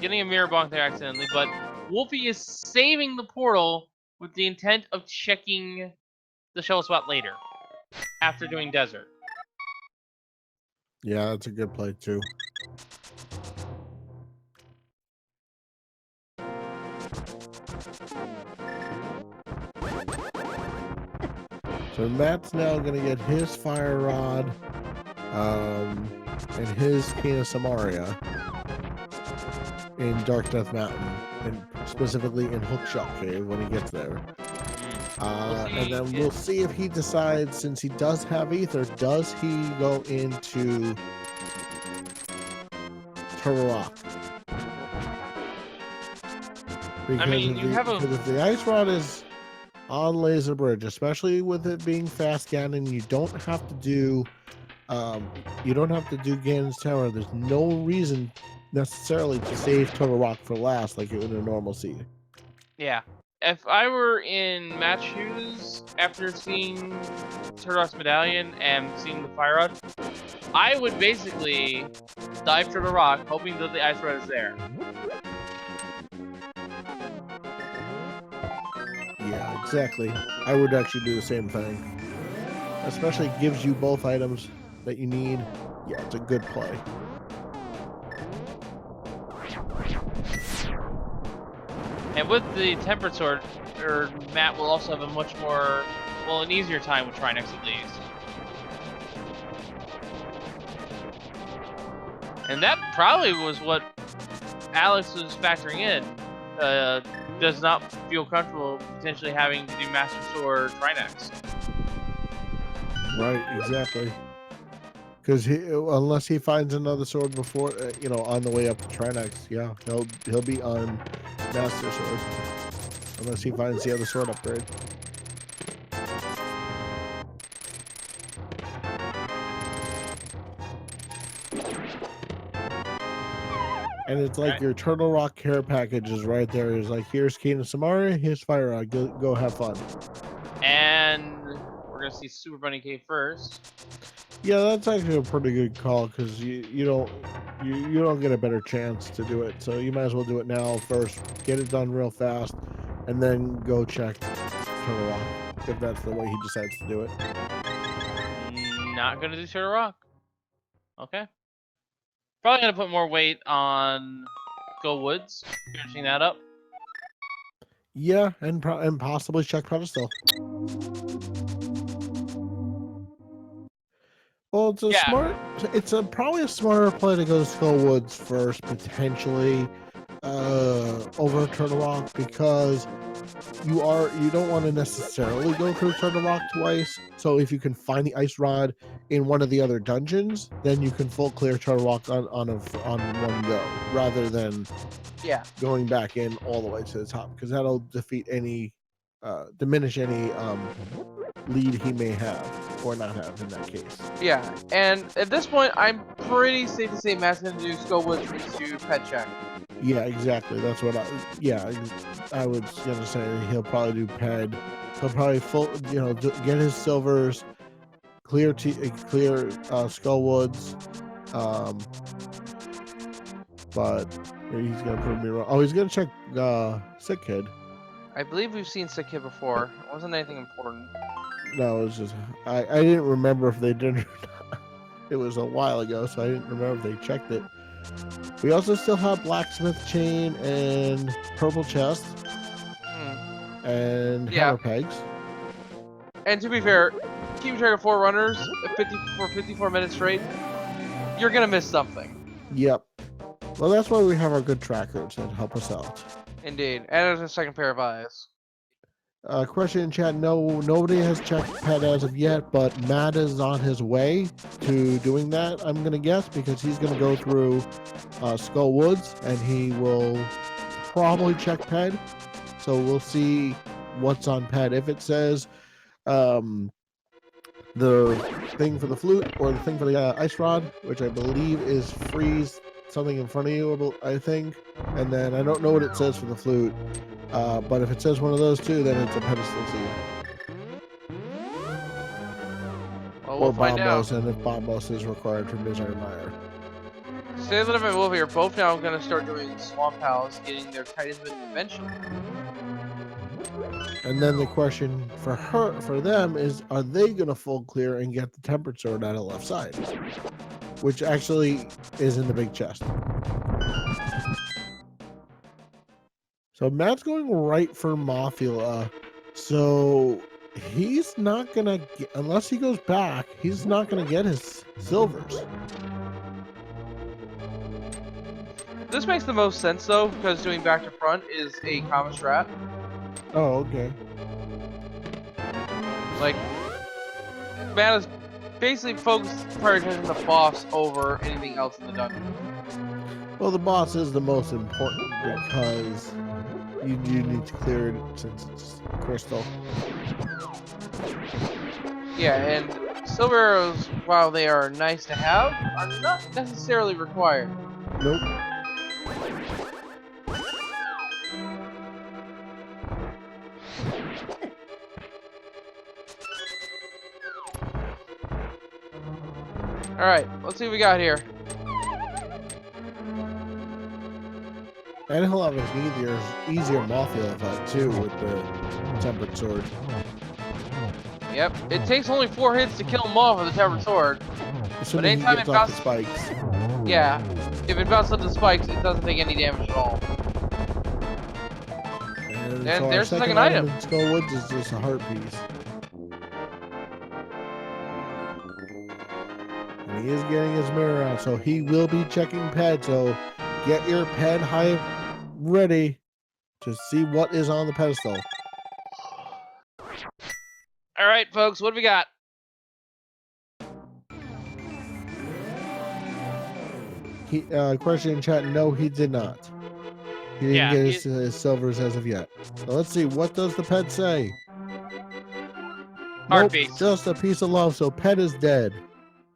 Getting a mirror bonk there accidentally, but Wolfie is saving the portal with the intent of checking the shell spot later, after doing desert. Yeah, that's a good play too. So Matt's now gonna get his fire rod, and his Cane of Samaria in Dark Death Mountain, and specifically in Hookshot Cave when he gets there. And then we'll see if he decides, since he does have ether, does he go into Turtle Rock? Because if the ice rod is on Laser Bridge, especially with it being fast Ganon, you don't have to do Ganon's Tower. There's no reason necessarily to save Turtle Rock for last like it would in a normal seed. Yeah. If I were in Matt's shoes after seeing Turtle Rock's medallion and seeing the fire rod, I would basically dive Turtle Rock, hoping that the ice rod is there. Yeah, exactly. I would actually do the same thing. Especially gives you both items that you need. Yeah, it's a good play. And with the Tempered Sword, Matt will also have a much more, an easier time with Trinex at least. And that probably was what Alex was factoring in. Does not feel comfortable potentially having to do Master Sword Trinex. Right, exactly. Because unless he finds another sword before, on the way up to Trinex, yeah, he'll be on Master Sword. Unless he finds the other sword upgrade. And it's like your Turtle Rock care package is right there. It's like, here's Cane of Samaria, here's Fire Rod. Go have fun. And we're gonna see Super Bunny Cave first. Yeah, that's actually a pretty good call because you don't get a better chance to do it. So you might as well do it now first, get it done real fast, and then go check Turtle Rock if that's the way he decides to do it. Not gonna do Turtle Rock. Okay. Probably gonna put more weight on Go Woods, finishing that up. Yeah, and possibly check Pedestal. Well, it's probably a smarter play to go to Skull Woods first, potentially, over Turtle Rock, because you don't want to necessarily go through Turtle Rock twice. So if you can find the ice rod in one of the other dungeons, then you can full clear Turtle Rock on one go, rather than going back in all the way to the top, because that'll diminish any lead he may have or not have in that case. Yeah, and at this point, I'm pretty safe to say Matt's gonna do Skull Woods into Pet Check. Yeah, exactly. That's what I was gonna say. He'll probably do Ped. He'll probably get his silvers, clear Skull Woods, but he's gonna prove me wrong. Oh, he's gonna check Sick Kid. I believe we've seen Sick Kid before. It wasn't anything important. No, it was just I didn't remember if they did or not. It was a while ago, so I didn't remember if they checked it. We also still have Blacksmith Chain and Purple Chest and Hammer Pegs. And to be fair, keep track of 4 runners for 54 minutes straight. You're gonna miss something. Yep. Well, that's why we have our good trackers that help us out. Indeed. And there's a second pair of eyes. Question in chat, no, nobody has checked Pet as of yet, but Matt is on his way to doing that, I'm going to guess, because he's going to go through Skull Woods, and he will probably check Pet. So we'll see what's on Pet. If it says the thing for the flute or the thing for the ice rod, which I believe is freeze something in front of you, I think, and then I don't know what it says for the flute. But if it says one of those two, then it's a pedestal seed. Well, we'll find out. And if Bombos is required from Desire Mire. Salem and Wolfie are both now going to start doing Swamp House, getting their Titans eventually. And then the question for them is, are they going to full clear and get the Tempered Sword out of the left side? Which actually is in the big chest. So Matt's going right for Mothula. So he's not gonna get, unless he goes back, he's not gonna get his silvers. This makes the most sense though, because doing back to front is a common strat. Oh, okay. Like, man is basically focused prioritizing the boss over anything else in the dungeon. Well, the boss is the most important because you do need to clear it since it's crystal. Yeah, and silver arrows, while they are nice to have, are not necessarily required. Nope. Alright, let's see what we got here. And he'll have an easier Mothfield fight too with the tempered sword. Yep, it takes only 4 hits to kill him off with a tempered sword. Assuming anytime he gets it off the bounces- spikes. Yeah, if it bounces up the spikes, it doesn't take any damage at all. And And so our there's the second second item. in Skull Woods is just a heart piece. And he is getting his mirror out, so he will be checking ped. So get your ped hive ready to see what is on the pedestal. Alright, folks, what do we got? He question in chat, no, he did not. He didn't Yeah, get his silvers as of yet. So let's see, what does the ped say? Heart Nope, piece. just a piece of love, so ped is dead.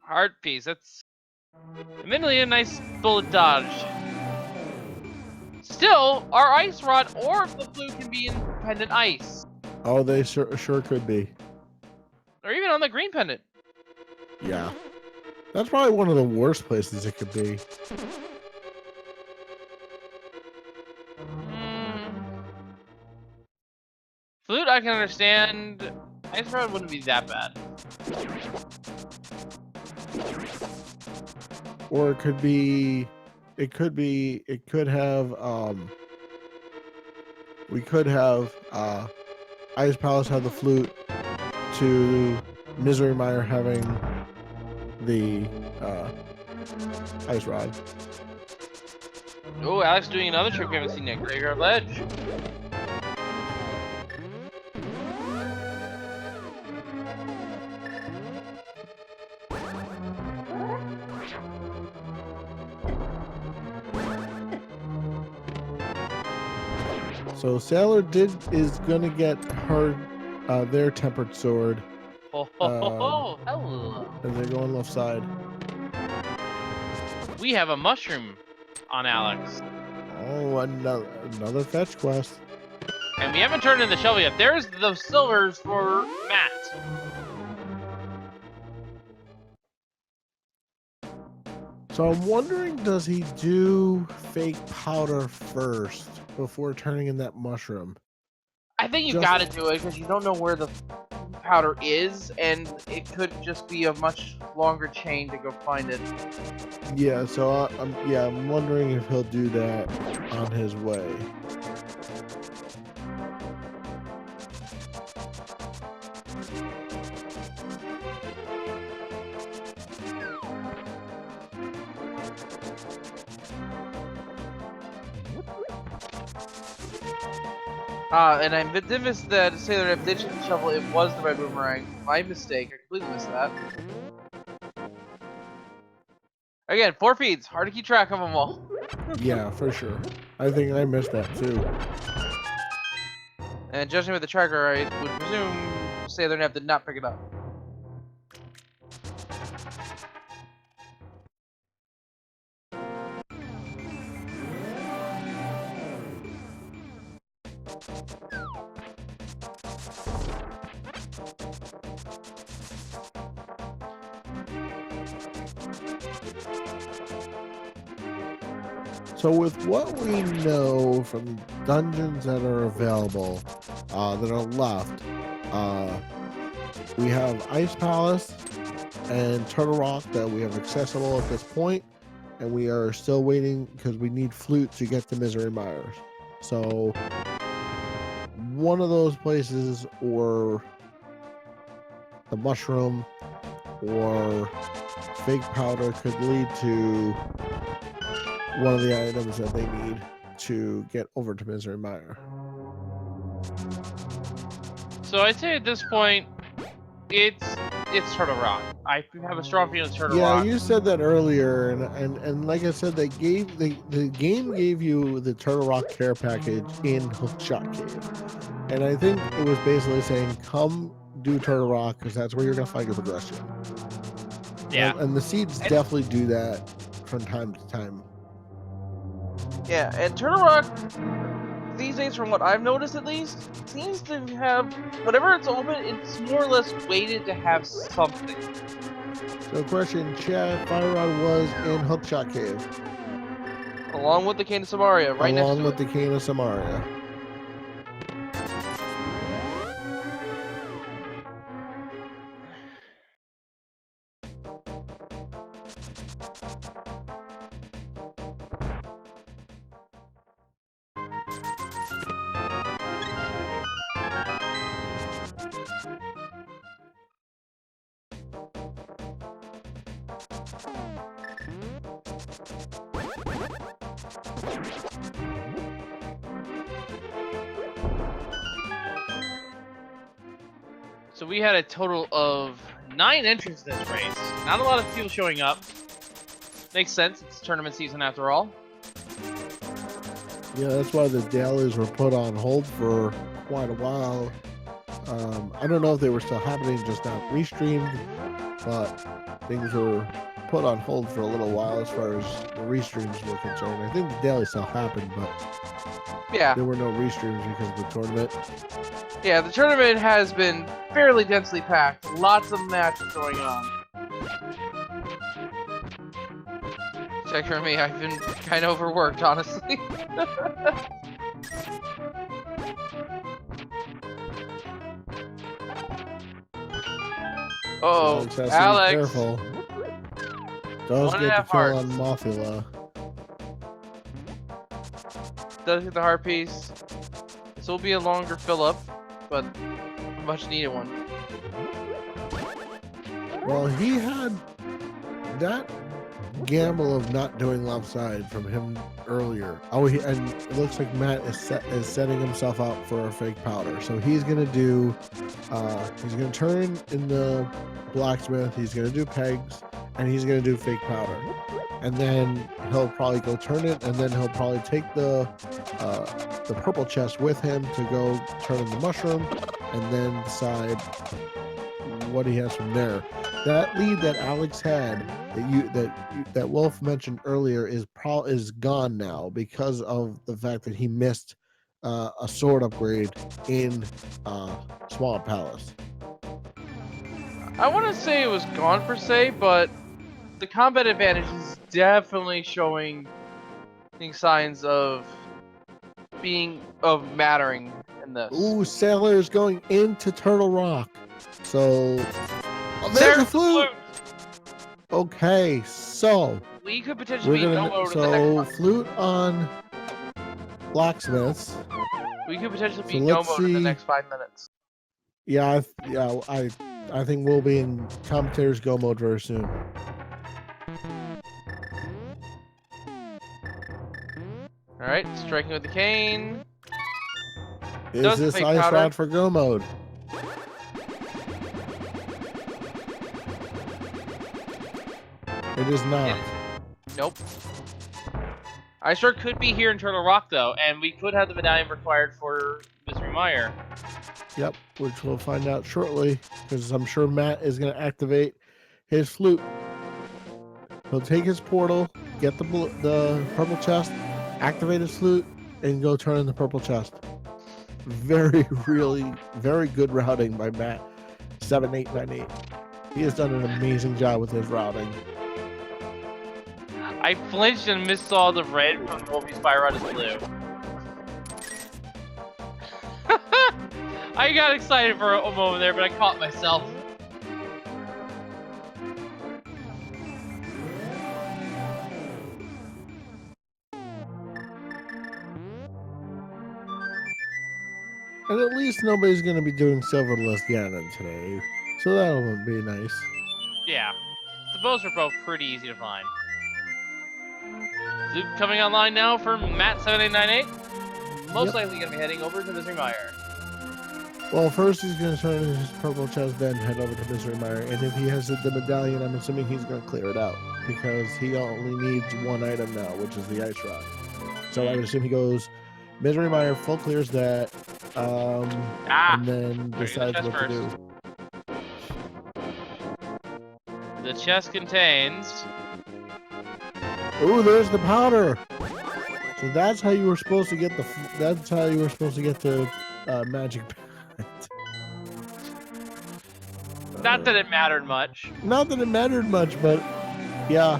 Heart piece. That's admittedly a nice bullet dodge. Still, our ice rod or the flute can be independent ice, Oh, they sure could be. or even on the green pendant. Yeah. That's probably one of the worst places it could be. Flute, I can understand. Ice rod wouldn't be that bad. Or it could be, it could have, we could have, Ice Palace have the flute to Misery Mire having the, Ice Rod. Oh, Alex doing another trick we haven't seen yet. Graveyard Ledge. So Sailor is gonna get her, their tempered sword, Oh, hello. and they're going left side. We have a mushroom on Alex. Oh, another fetch quest. And we haven't turned in the shovel yet. There's the silvers for Matt. So I'm wondering, does he do fake powder first before turning in that mushroom? I think you Just- gotta do it, because you don't know where the powder is, and it could just be a much longer chain to go find it. Yeah, so I'm wondering if he'll do that on his way. And I did miss to say that if ditching the shovel, it was the red boomerang. My mistake. I completely missed that. Again, 4 feeds. Hard to keep track of them all. Yeah, for sure. I think I missed that too. And judging by the tracker, I would presume Sailor Nev did not pick it up. So with what we know from dungeons that are available, that are left, we have Ice Palace and Turtle Rock that we have accessible at this point, and we are still waiting because we need Flute to get to Misery Mires. So one of those places, or the mushroom or fake powder could lead to one of the items that they need to get over to Misery Mire. So I'd say at this point, it's Turtle Rock. I have a strong feeling it's Turtle Yeah, Rock. you said that earlier, and like I said, the game gave you the Turtle Rock care package in Hookshot Cave, and I think it was basically saying, "Come do Turtle Rock because that's where you're gonna find your progression." Yeah. And the seeds definitely do that from time to time. Yeah, and Turtle Rock these days, from what I've noticed at least, seems to have whenever it's open, it's more or less weighted to have something. So, question, Chad, Fire Rod was in Hookshot Cave, Along with the Cane of Samaria, right next along to with it. the Cane of Samaria. So we had a total of 9 entrants in this race. Not a lot of people showing up. Makes sense. It's tournament season after all. Yeah, that's why the dailies were put on hold for quite a while. I don't know if they were still happening, just not restreamed, but things were put on hold for a little while as far as the restreams were concerned. I think the daily still happened, but Yeah, there were no restreams because of the tournament. yeah, the tournament has been fairly densely packed. Lots of matches going on. Check for me, I've been kind of overworked, honestly. Oh, Alex has to be Alex. careful. Does get the 1.5 kill hearts. on Mothula. Does get the heart piece. This will be a longer fill up, but a much needed one. Well, he had that gamble of not doing left side from him earlier. Oh, and it looks like Matt is setting himself up for a fake powder. So he's gonna do, he's gonna turn in the blacksmith. He's gonna do pegs, and he's gonna do fake powder. And then he'll probably go turn it, and then he'll probably take the purple chest with him to go turn in the mushroom, and then decide what he has from there. That lead that Alex had that Wolf mentioned earlier is gone now because of the fact that he missed a sword upgrade in Swamp Palace. I want to say it was gone per se, but the combat advantage is definitely showing signs of mattering in this. Ooh, Sailor is going into Turtle Rock. So there's a flute. Okay, so We could potentially be no mode in the next flute on blacksmiths. We could potentially be So no let's mode in the see. next 5 minutes. Yeah, I think we'll be in commentators go mode very soon. All right, striking with the cane. Is Does the this fake ice powder. rod for go mode? It is not. Nope. I sure could be here in Turtle Rock though, and we could have the medallion required for Misery Mire. Yep, which we'll find out shortly, because I'm sure Matt is going to activate his flute. He'll take his portal, get the purple chest, activate his flute, and go turn in the purple chest. Very good routing by Matt. 7898. He has done an amazing job with his routing. I flinched and missaw the red from Wolfie's Fire Rod is blue. I got excited for a moment there, but I caught myself. And at least nobody's going to be doing Silverless Ganon today. So that'll be nice. Yeah. The bows are both pretty easy to find. Zoop coming online now for Matt7898. Most likely going to be heading over to Misery Mire. Well, first he's going to turn in his purple chest, then head over to Misery Mire. And if he has the medallion, I'm assuming he's going to clear it out because he only needs one item now, which is the ice rod. So I would assume he goes Misery Mire, full clears that, and then decides what to do. The chest contains. Ooh, there's the powder. So that's how you were supposed to get the. That's how you were supposed to get the magic. Not that it mattered much. Not that it mattered much, but yeah.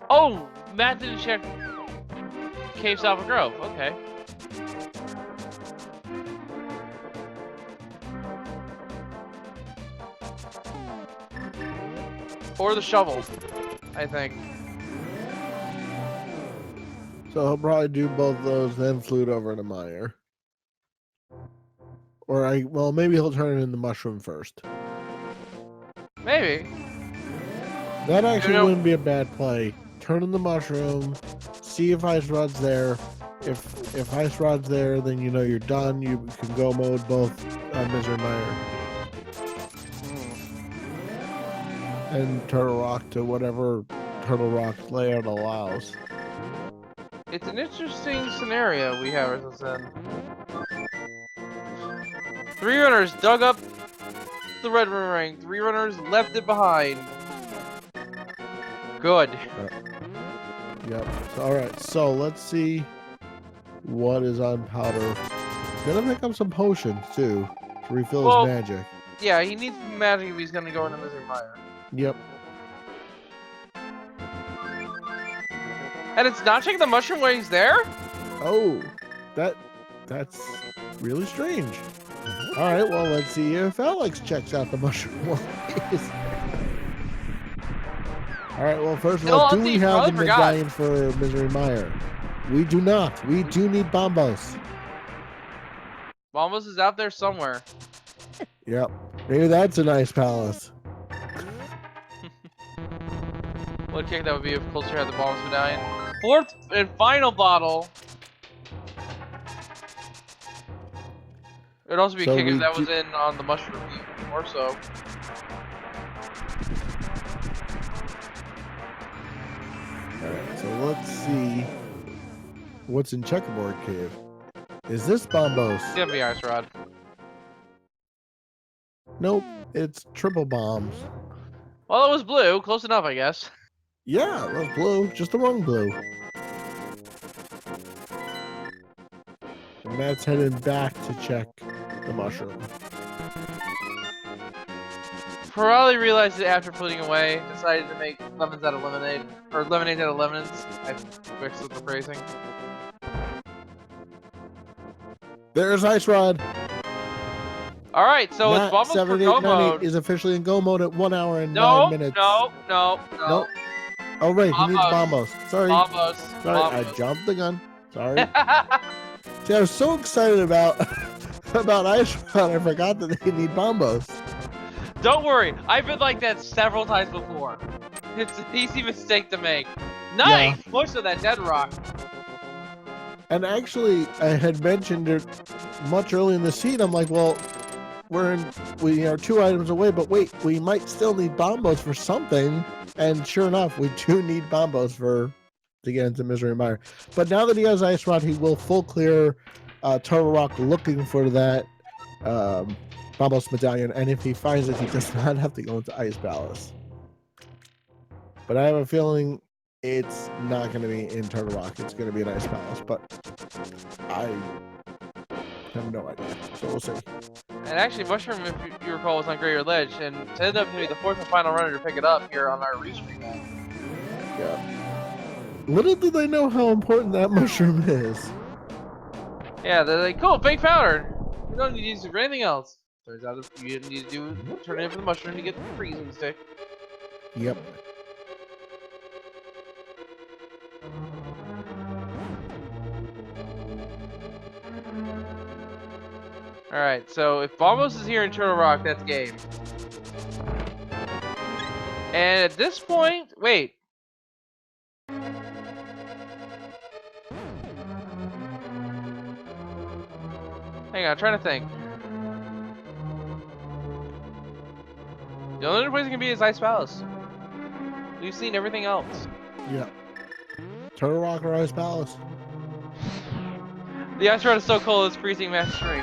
Oh, Matt didn't check Cave Salva Grove. Okay. Or the shovel, I think. So he'll probably do both of those, then flute over to Mire. Or well, maybe he'll turn it into mushroom first. Maybe. That actually wouldn't be a bad play. Turn in the mushroom, see if Ice Rod's there. If Ice Rod's there, then you know you're done. You can go mode both Misery Mire and Turtle Rock to whatever Turtle Rock's layout allows. It's an interesting scenario we have ourselves in. 3 runners dug up the red ring. 3 runners left it behind. Good. Yep. So, all right. So let's see what is on powder. Gonna pick up some potions too to refill his magic. Yeah, he needs magic if he's gonna go into Misery Mire. Yep. And it's not checking the mushroom when he's there? Oh, that's really strange. All right, well, let's see if Alex checks out the mushroom while he's there. All right, well, first of all, do we have the medallion for Misery Mire? We do not. We do need Bombos. Bombos is out there somewhere. Yep. Maybe that's a nice palace. What kick that would be if Culture had the Bombos medallion. 4th and final bottle. It would also be a kick if that was in on the mushroom or so. Alright, so let's see what's in Checkerboard Cave. Is this Bombos? It's gonna be Ice Rod. Nope, it's triple bombs. Well, it was blue. Close enough, I guess. Yeah, it was blue, just the wrong blue. And Matt's headed back to check the mushroom. Probably realized it after putting away. Decided to make lemons out of lemonade. Or lemonade out of lemons. I mixed with the phrasing. There's Ice Rod. Alright, so Matt, it's Bombos for go mode. is officially in go mode at 1 hour and 9 minutes. No. Oh, right, he needs Bombos. Sorry. Bombos. Sorry, I jumped the gun. Sorry. See, I was so excited about Ice Rod, I forgot that they need Bombos. Don't worry, I've been like that several times before. It's an easy mistake to make. Nice! Yeah. Most of that dead rock. And actually, I had mentioned it much earlier in the scene. I'm like, well, we are 2 items away, but wait, we might still need Bombos for something. And sure enough, we do need Bombos to get into Misery Mire. But now that he has Ice Rod, he will full clear Turtle Rock looking for that Bombos medallion. And if he finds it, he does not have to go into Ice Palace. But I have a feeling it's not going to be in Turtle Rock. It's going to be in Ice Palace. But I have no idea. So we'll see. And actually, Mushroom, if you recall, was on Greater Ledge, and it ended up to be the 4th and final runner to pick it up here on our restream map. Yeah. Little do they know how important that mushroom is. Yeah, they're like, cool, fake powder. We don't need to use it for anything else. Turns out you need to turn it in for the mushroom to get the freezing stick. Yep. Alright, so if Bombos is here in Turtle Rock, that's game. And at this point, wait. Hang on, I'm trying to think. The only other place it can be is Ice Palace. We've seen everything else. Yeah. Turtle Rock or Ice Palace? The Ice Rod is so cold, it's freezing match string.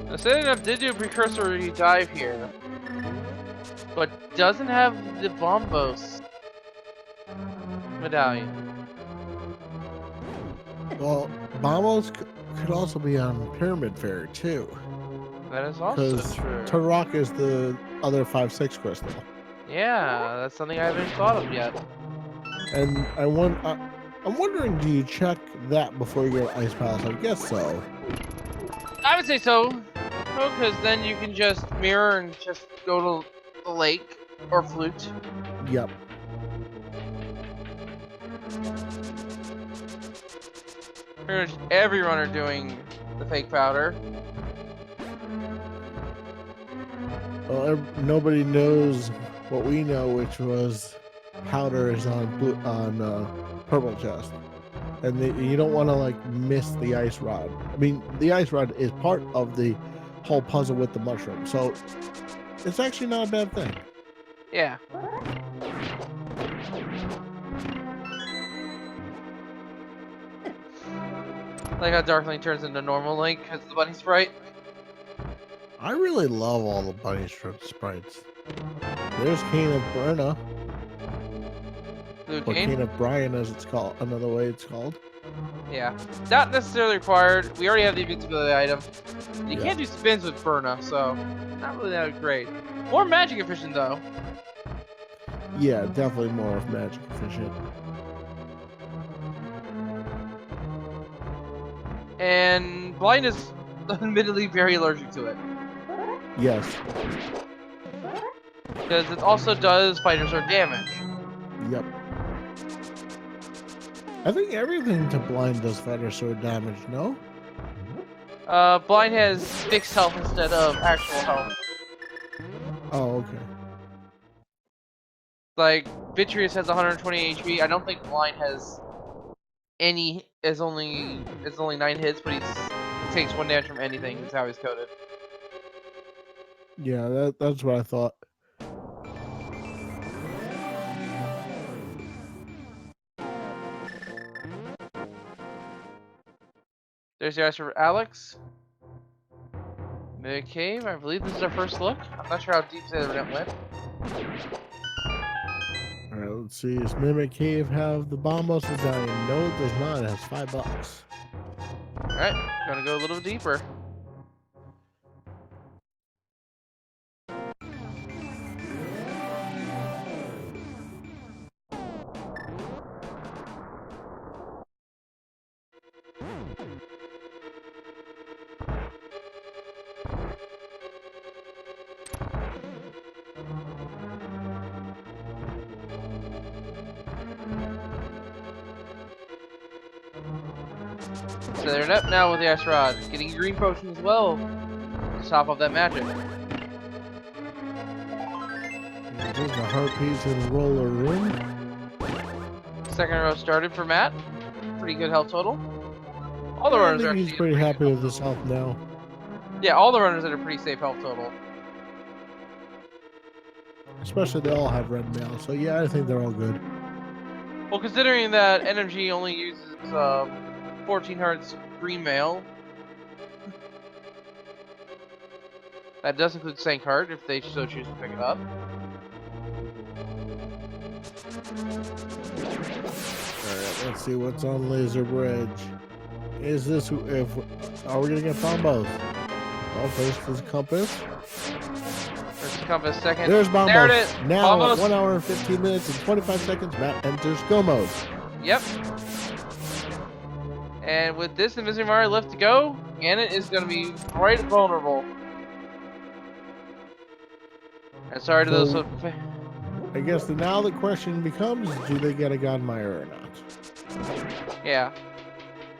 Now, setting up did do a precursory dive here, but doesn't have the Bombos medallion. Well, Bombos could also be on Pyramid Fair too. That is also Because true. Turtle Rock is the other 5/6 crystal. Yeah, that's something I haven't thought of yet. And I'm wondering, do you check that before you go to Ice Palace? I guess so. I would say so. Because then you can just mirror and just go to the lake or flute. Yep. Pretty much every runner doing the fake powder. Well, nobody knows what we know, which was powder is on purple chest, and you don't want to like miss the ice rod. I mean, the ice rod is part of the whole puzzle with the mushroom, so it's actually not a bad thing. Yeah. Like how Darkling turns into normal Link because of the bunny sprite. I really love all the bunny strip sprites. There's Cane of Byrna, Blue or Cane? Cane of Brian, as it's called, another way it's called. Yeah. Not necessarily required. We already have the invincibility item. You Yeah. can't do spins with Burna, so not really that great. More magic efficient though. Yeah, definitely more of magic efficient. And Blind is admittedly very allergic to it. Yes. Because it also does fighter sword damage. Yep. I think everything to blind does fighter sword damage, no? Blind has fixed health instead of actual health. Oh, okay. Like, Vitreous has 120 HP. I don't think Blind has any. It's only 9 hits, but he takes 1 damage from anything. That's how he's coded. Yeah, that's what I thought. There's the ice for Alex. Mid Cave. I believe this is our first look. I'm not sure how deep the internet went. Alright, let's see. Does Mimic Cave have the Bombos medallion? No, it does not. It has $5. Alright, gonna go a little deeper. So they're up now with the ice rod, getting a green potion as well to top off that magic. There's the Harpies in Roller Room. Second row started for Matt. Pretty good health total. All the I runners are think he's actually pretty at happy good with his health now. Yeah, all the runners at a pretty safe health total. Especially they all have red mail, so yeah, I think they're all good. Well, considering that NMG only uses 14 hearts green mail, that does include Sank Heart if they so choose to pick it up. Alright, let's see what's on Laser Bridge. Is this are we gonna get Bombos? Well, first is Compass. First compass, second. There's Bombos. There it is. Now, Bombos. 1 hour, 15 minutes, and 25 seconds, Matt enters Go Mode. Yep. And with this and Misery Mario left to go, Ganon is going to be quite vulnerable. And sorry to those. So, I guess now the question becomes, do they get a Godmire or not? Yeah.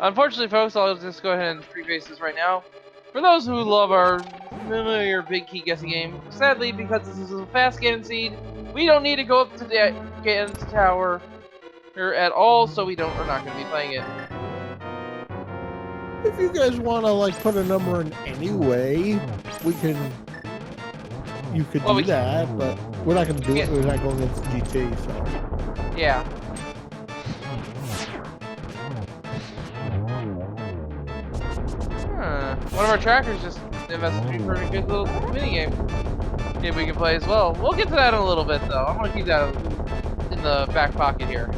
Unfortunately, folks, I'll just go ahead and preface this right now. For those who love our familiar big key guessing game, sadly, because this is a fast Ganon seed, we don't need to go up to the Ganon's tower at all, so we're not going to be playing it. If you guys want to like put a number in anyway, we can. You could do that, but we're not going to do it. We're not going into GT, so. Yeah. One of our trackers just invested me for a good little mini game we can play as well. We'll get to that in a little bit, though. I'm going to keep that in the back pocket here.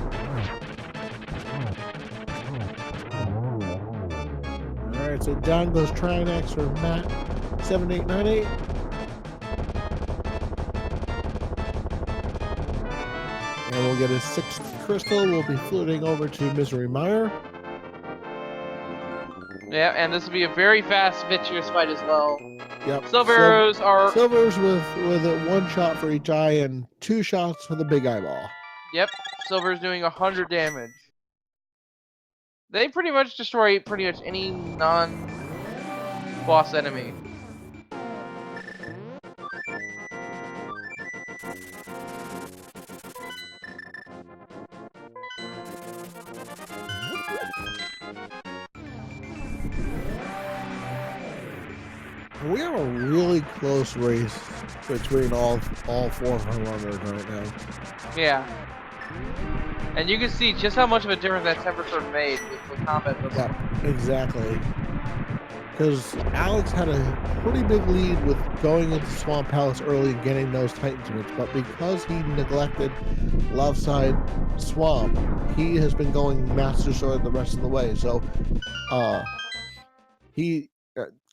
Alright, so down goes Trinex for Matt 7898. And we'll get a 6th crystal. We'll be floating over to Misery Mire. Yeah, and this will be a very fast, vitreous fight as well. Yep. Silvers are... Silvers with a 1 shot for each eye and 2 shots for the big eyeball. Yep, Silver's doing 100 damage. They pretty much destroy pretty much any non-boss enemy. We have a really close race between all 4 of our runners right now. Yeah. And you can see just how much of a difference that temperature made with combat. Yeah, exactly. Because Alex had a pretty big lead with going into Swamp Palace early and getting those Titans wins, but because he neglected Left Side Swamp, he has been going Master Sword the rest of the way. So,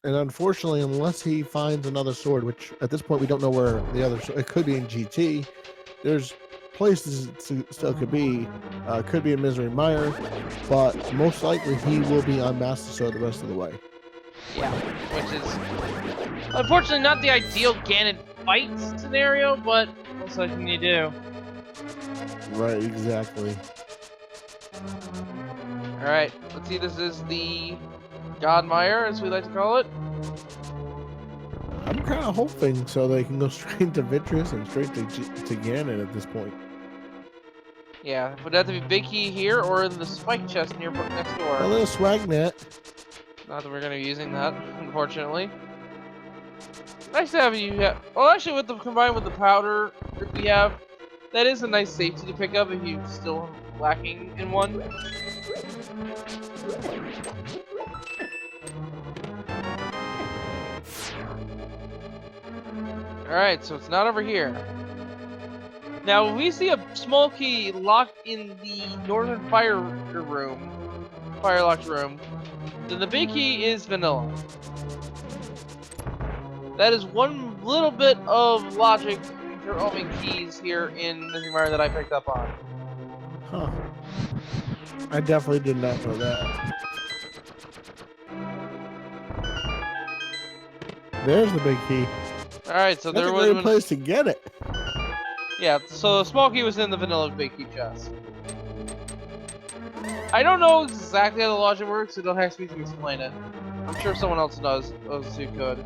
and unfortunately, unless he finds another sword, which at this point we don't know where the other sword, it could be in GT, there's places it still could be in Misery Mire, but most likely he will be on Master Sword the rest of the way. Yeah, which is unfortunately not the ideal Ganon fight scenario, but what's what can you do? Right, exactly. Alright, let's see, this is the Godmire, as we like to call it. I'm kind of hoping so they can go straight to Vitreous and straight to Ganon at this point. Yeah, would have to be Big Key here or in the spike chest next door. A little Swagnet. Not that we're going to be using that, unfortunately. Nice to have you. Well, actually, combined with the powder that we have, that is a nice safety to pick up if you're still lacking in one. Alright, so it's not over here. Now, when we see a small key locked in the northern firelocked room, then the big key is vanilla. That is one little bit of logic involving keys here in Misery Mire that I picked up on. Huh. I definitely did not know that. There's the big key. Alright, so That's there a was great place to get it. Yeah, so the small key was in the vanilla big key chest. I don't know exactly how the logic works, so don't ask me to explain it. I'm sure someone else knows who could.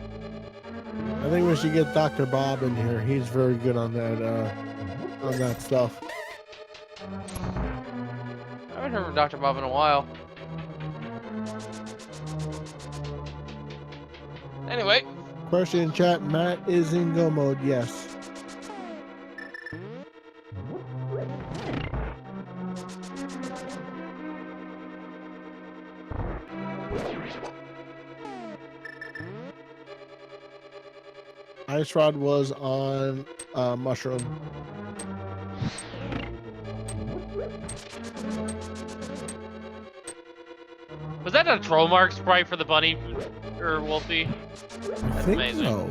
I think we should get Dr. Bob in here. He's very good on that stuff. I haven't heard from Dr. Bob in a while. Anyway. Question in chat, Matt is in go mode, yes. Ice Rod was on Mushroom. Was that a troll mark sprite for the bunny or Wolfie? I think amazing. so.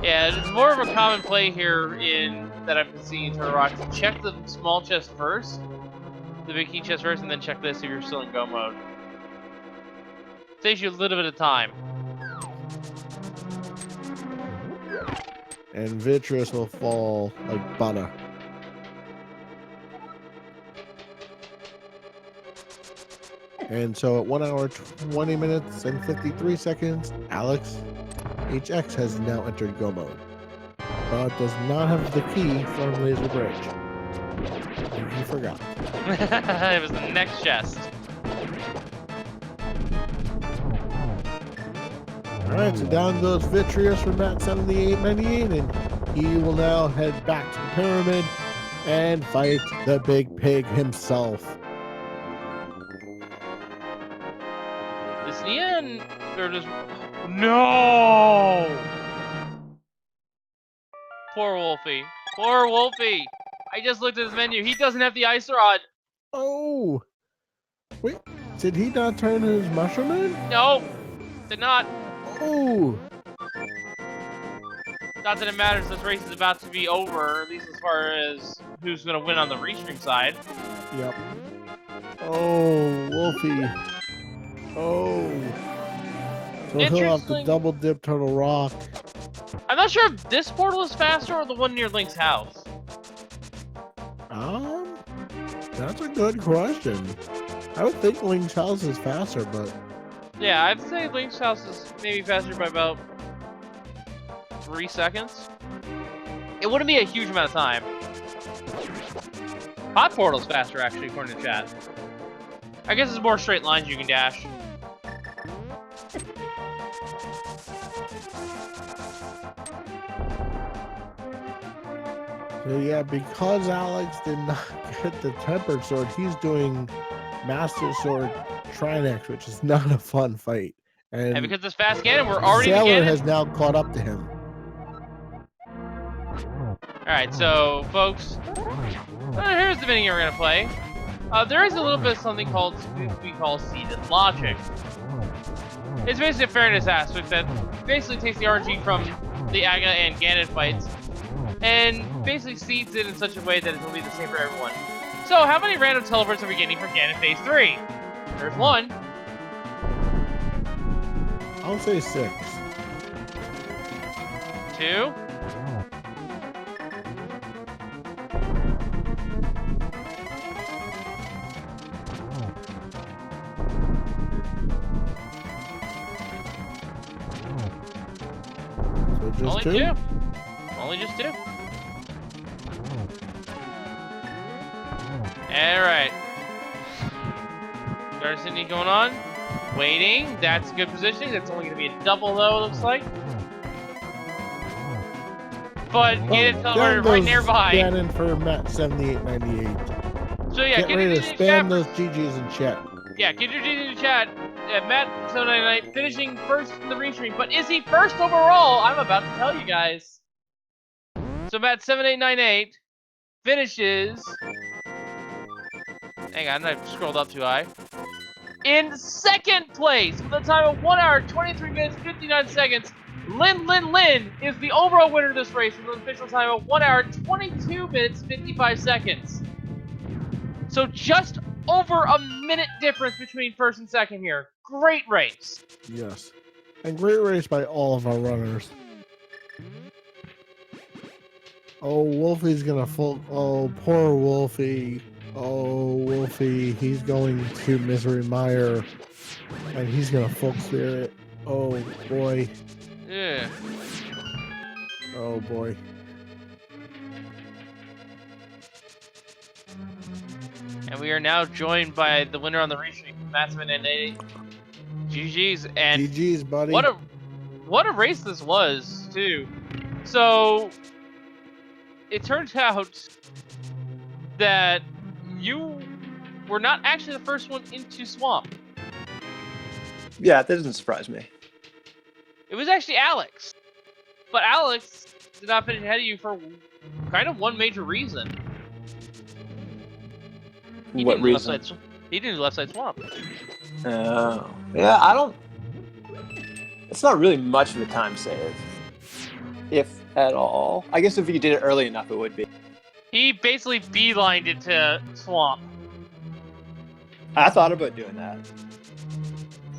Yeah, it's more of a common play here in that I've been seeing in Turtle Rock. Check the small chest first, the big key chest first, and then check this if you're still in go mode. Saves you a little bit of time. And Vitreous will fall like butter. And so at 1 hour, 20 minutes, and 53 seconds, Alex HX has now entered go mode, but does not have the key from Laser Bridge. You forgot. It was the next chest. Alright, so down goes Vitreous from Matt 7898, and he will now head back to the pyramid and fight the big pig himself. Is Ian or just no? Poor Wolfie. Poor Wolfie. I just looked at his menu. He doesn't have the ice rod. Oh! Wait, did he not turn his mushroom in? No, did not. Oh! Not that it matters. This race is about to be over, at least as far as who's going to win on the restream side. Yep. Oh, Wolfie. Oh. So he'll have to double dip Turtle Rock. I'm not sure if this portal is faster or the one near Link's house. That's a good question. I would think Link's house is faster, but yeah, I'd say Link's house is maybe faster by about 3 seconds. It wouldn't be a huge amount of time. Hot portal's faster, actually, according to chat. I guess it's more straight lines you can dash. so yeah, because Alex did not get the tempered sword, he's doing Master Sword Trinex, which is not a fun fight. And because it's fast Ganon, we're already Sailor has now caught up to him. Alright, so folks, here's the mini we're gonna play. There is a little bit of something called we call seeded logic. It's basically a fairness aspect that basically takes the RNG from the Aga and Ganon fights and basically seeds it in such a way that it will be the same for everyone. So, how many random teleports are we getting from Ganon Phase 3? There's one. I'll say 6. 2. So just Only 2? 2. Only just 2. Alright. Darcini going on. Waiting. That's good positioning. That's only going to be a double, though, it looks like. But get it teleported right nearby. Ganon for Matt 7898. So yeah, get ready to spam those GGs in chat. Yeah, get your GGs in chat. Matt 799 finishing first in the restream. But is he first overall? I'm about to tell you guys. So Matt 7898 finishes. Hang on, I scrolled up too high. In second place with a time of 1 hour, 23 minutes, 59 seconds. Lin is the overall winner of this race with an official time of 1 hour, 22 minutes, 55 seconds. So just over a minute difference between first and second here. Great race. Yes. And great race by all of our runners. Oh, Wolfie's gonna full. Oh, poor Wolfie. Oh, Wolfie. He's going to Misery Mire. And he's gonna full clear it. Oh, boy. Yeah. Oh, boy. And we are now joined by the winner on the restream, Matsman and A. GG's. And GG's, buddy. What a race this was, too. So it turns out that you were not actually the first one into Swamp. Yeah, that doesn't surprise me. It was actually Alex. But Alex did not finish ahead of you for kind of one major reason. What reason? He didn't do left side swamp. Yeah, I don't... It's not really much of a time save. if at all. I guess if you did it early enough, it would be. He basically beelined it to swamp. I thought about doing that.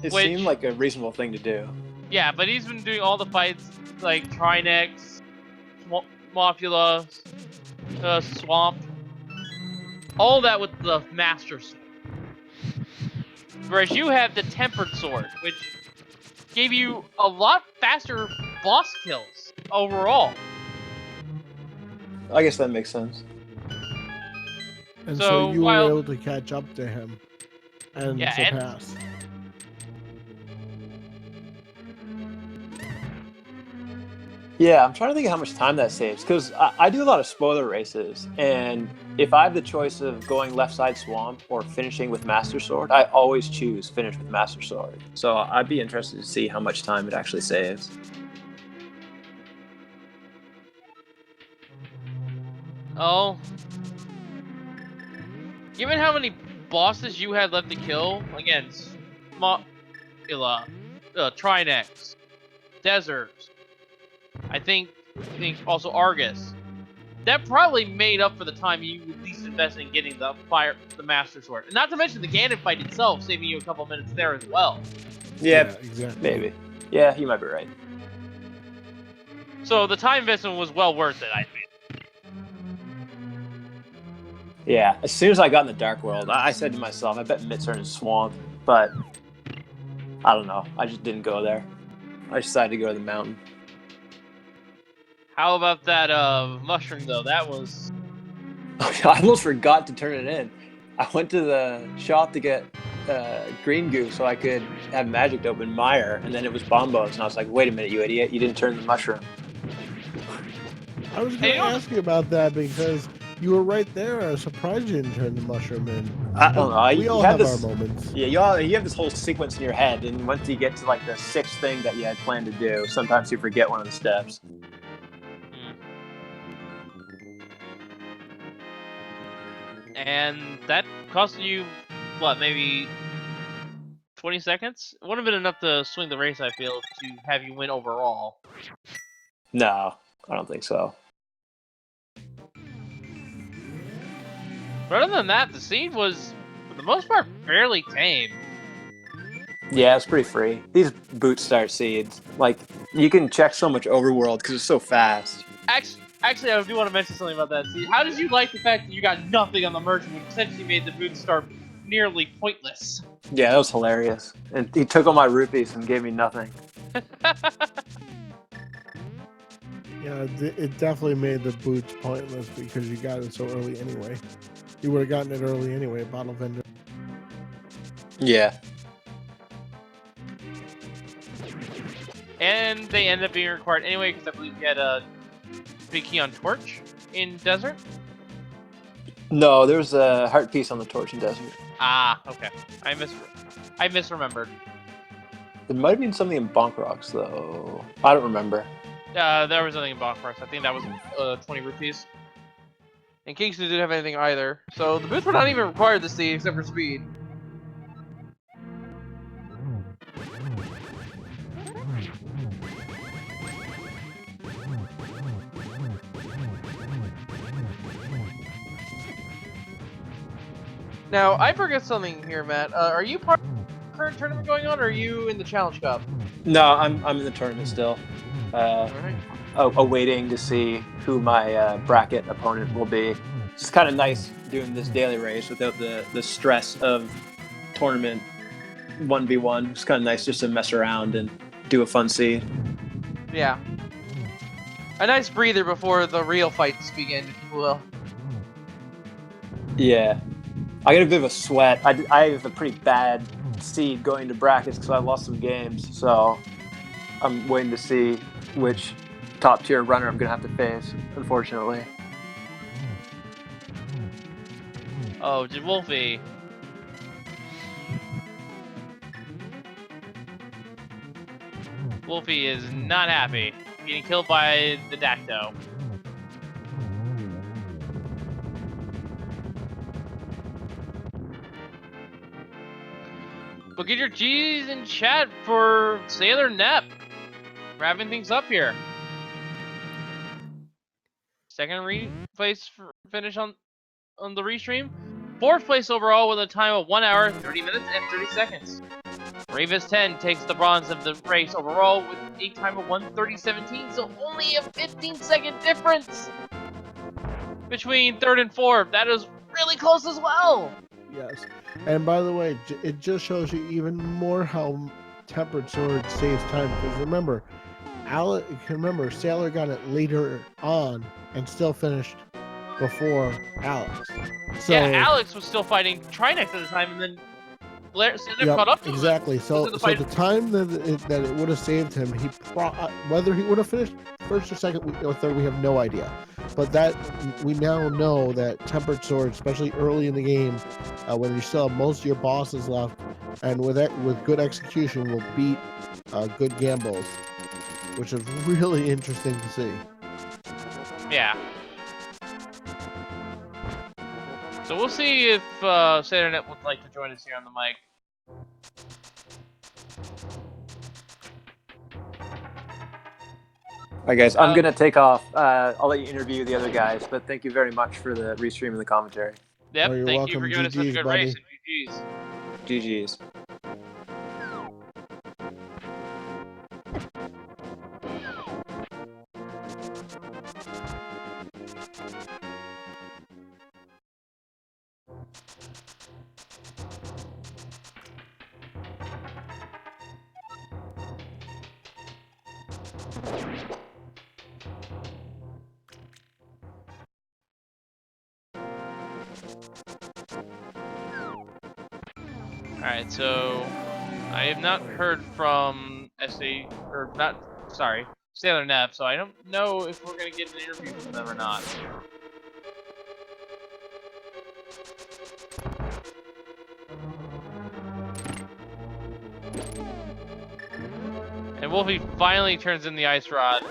It Which- seemed like a reasonable thing to do. Yeah, but he's been doing all the fights like Trinex, Mofula, Swamp, all that with the Master Sword. Whereas you have the Tempered Sword, which gave you a lot faster boss kills overall. I guess that makes sense. And So, so you while- were able to catch up to him and Yeah, and- surpass. Yeah, I'm trying to think of how much time that saves, because I do a lot of spoiler races, and if I have the choice of going left side swamp or finishing with Master Sword, I always choose finish with Master Sword. So I'd be interested to see how much time it actually saves. Oh. Given how many bosses you had left to kill, again, Mofula, Trinex, Desert, I think also Argus. That probably made up for the time you at least invested in getting the Master Sword. And not to mention the Ganon fight itself, saving you a couple minutes there as well. Yeah, exactly. maybe. Yeah, you might be right. So the time investment was well worth it, I think. Yeah, as soon as I got in the Dark World, I said to myself, I bet Mitts are in Swamp, but I don't know. I just didn't go there. I decided to go to the mountain. How about that mushroom though? That was I almost forgot to turn it in. I went to the shop to get green goo so I could have magic to open Mire, and then it was Bombos, and I was like, wait a minute, you idiot, you didn't turn the mushroom. I was going to ask you about that because you were right there. I was surprised you didn't turn the mushroom in. I don't know. We you all have have this, our moments. Yeah, you have this whole sequence in your head, and once you get to like the sixth thing that you had planned to do, sometimes you forget one of the steps. And that cost you, what, maybe 20 seconds? It wouldn't have been enough to swing the race, I feel, to have you win overall. No, I don't think so. But other than that, the scene was, for the most part, fairly tame. Yeah, it's pretty free. These boot start seeds, like, you can check so much overworld because it's so fast. Actually, I do want to mention something about that. See, how did you like the fact that you got nothing on the merchant, which essentially made the boot start nearly pointless? Yeah, that was hilarious. And he took all my rupees and gave me nothing. Yeah, it definitely made the boots pointless because you got it so early anyway. You would have gotten it early anyway, bottle vendor. Yeah. And they ended up being required anyway because I believe you had a big key on Torch in Desert. No, there's a heart piece on the Torch in Desert. Ah, okay. I misremembered. It might have been something in Bonk Rocks, though. I don't remember. There was nothing in Bonfires. I think that was 20 rupees. And Kingston didn't have anything either. So the boots were not even required to see except for speed. Now, I forget something here, Matt. Are you part of the current tournament going on, or are you in the Challenge Cup? No, I'm in the tournament still. Alright. Awaiting to see who my bracket opponent will be. It's kind of nice doing this daily race without the stress of tournament 1v1. It's kind of nice just to mess around and do a fun seed. Yeah. A nice breather before the real fights begin, if you will. Yeah. I got a bit of a sweat. I have a pretty bad seed going to brackets because I lost some games. So I'm waiting to see which top tier runner I'm going to have to face, unfortunately. Oh, Wolfie. Wolfie is not happy. Getting killed by the Dacto. But get your G's in chat for Sailor Nep. Wrapping things up here. place finish on the restream. 4th place overall with a time of 1 hour, 30 minutes, and 30 seconds. Ravis10 takes the bronze of the race overall with a time of 1:30:17, so only a 15-second difference between 3rd and 4th. That is really close as well. Yes. And by the way, it just shows you even more how Tempered Sword saves time. Because remember, Sailor got it later on and still finished before Alex. So, yeah, Alex was still fighting Trinex at the time, and then Sailor caught up to him. exactly. So the time that it would have saved him, whether he would have finished first or second or third, we have no idea. But that we now know that Tempered Sword, especially early in the game, when you still have most of your bosses left, and with good execution, will beat good gambles, which is really interesting to see. Yeah. So we'll see if SailorNet would like to join us here on the mic. Alright guys, I'm gonna take off. I'll let you interview the other guys, but thank you very much for the restream and the commentary. Yep, you're thank you for welcome. giving us such a GGs, good buddy. race. And GG's. GG's. Alright, so I have not heard from SailorNet, so I don't know if we're gonna get an interview from them or not. And Wolfie finally turns in the ice rod.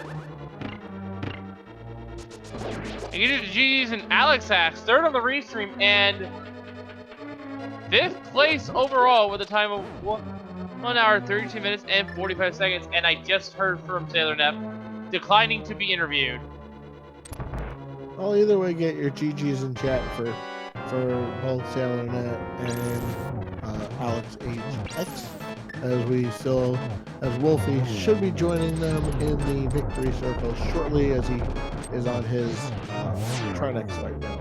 And you did GG's and Alex Axe, 3rd on the restream, and 5th place overall with a time of 1 hour, 32 minutes, and 45 seconds. And I just heard from SailorNet declining to be interviewed. Well, either way, get your GGs in chat for both SailorNet and Alex HX, as Wolfie should be joining them in the victory circle shortly, as he is on his Trinex right now.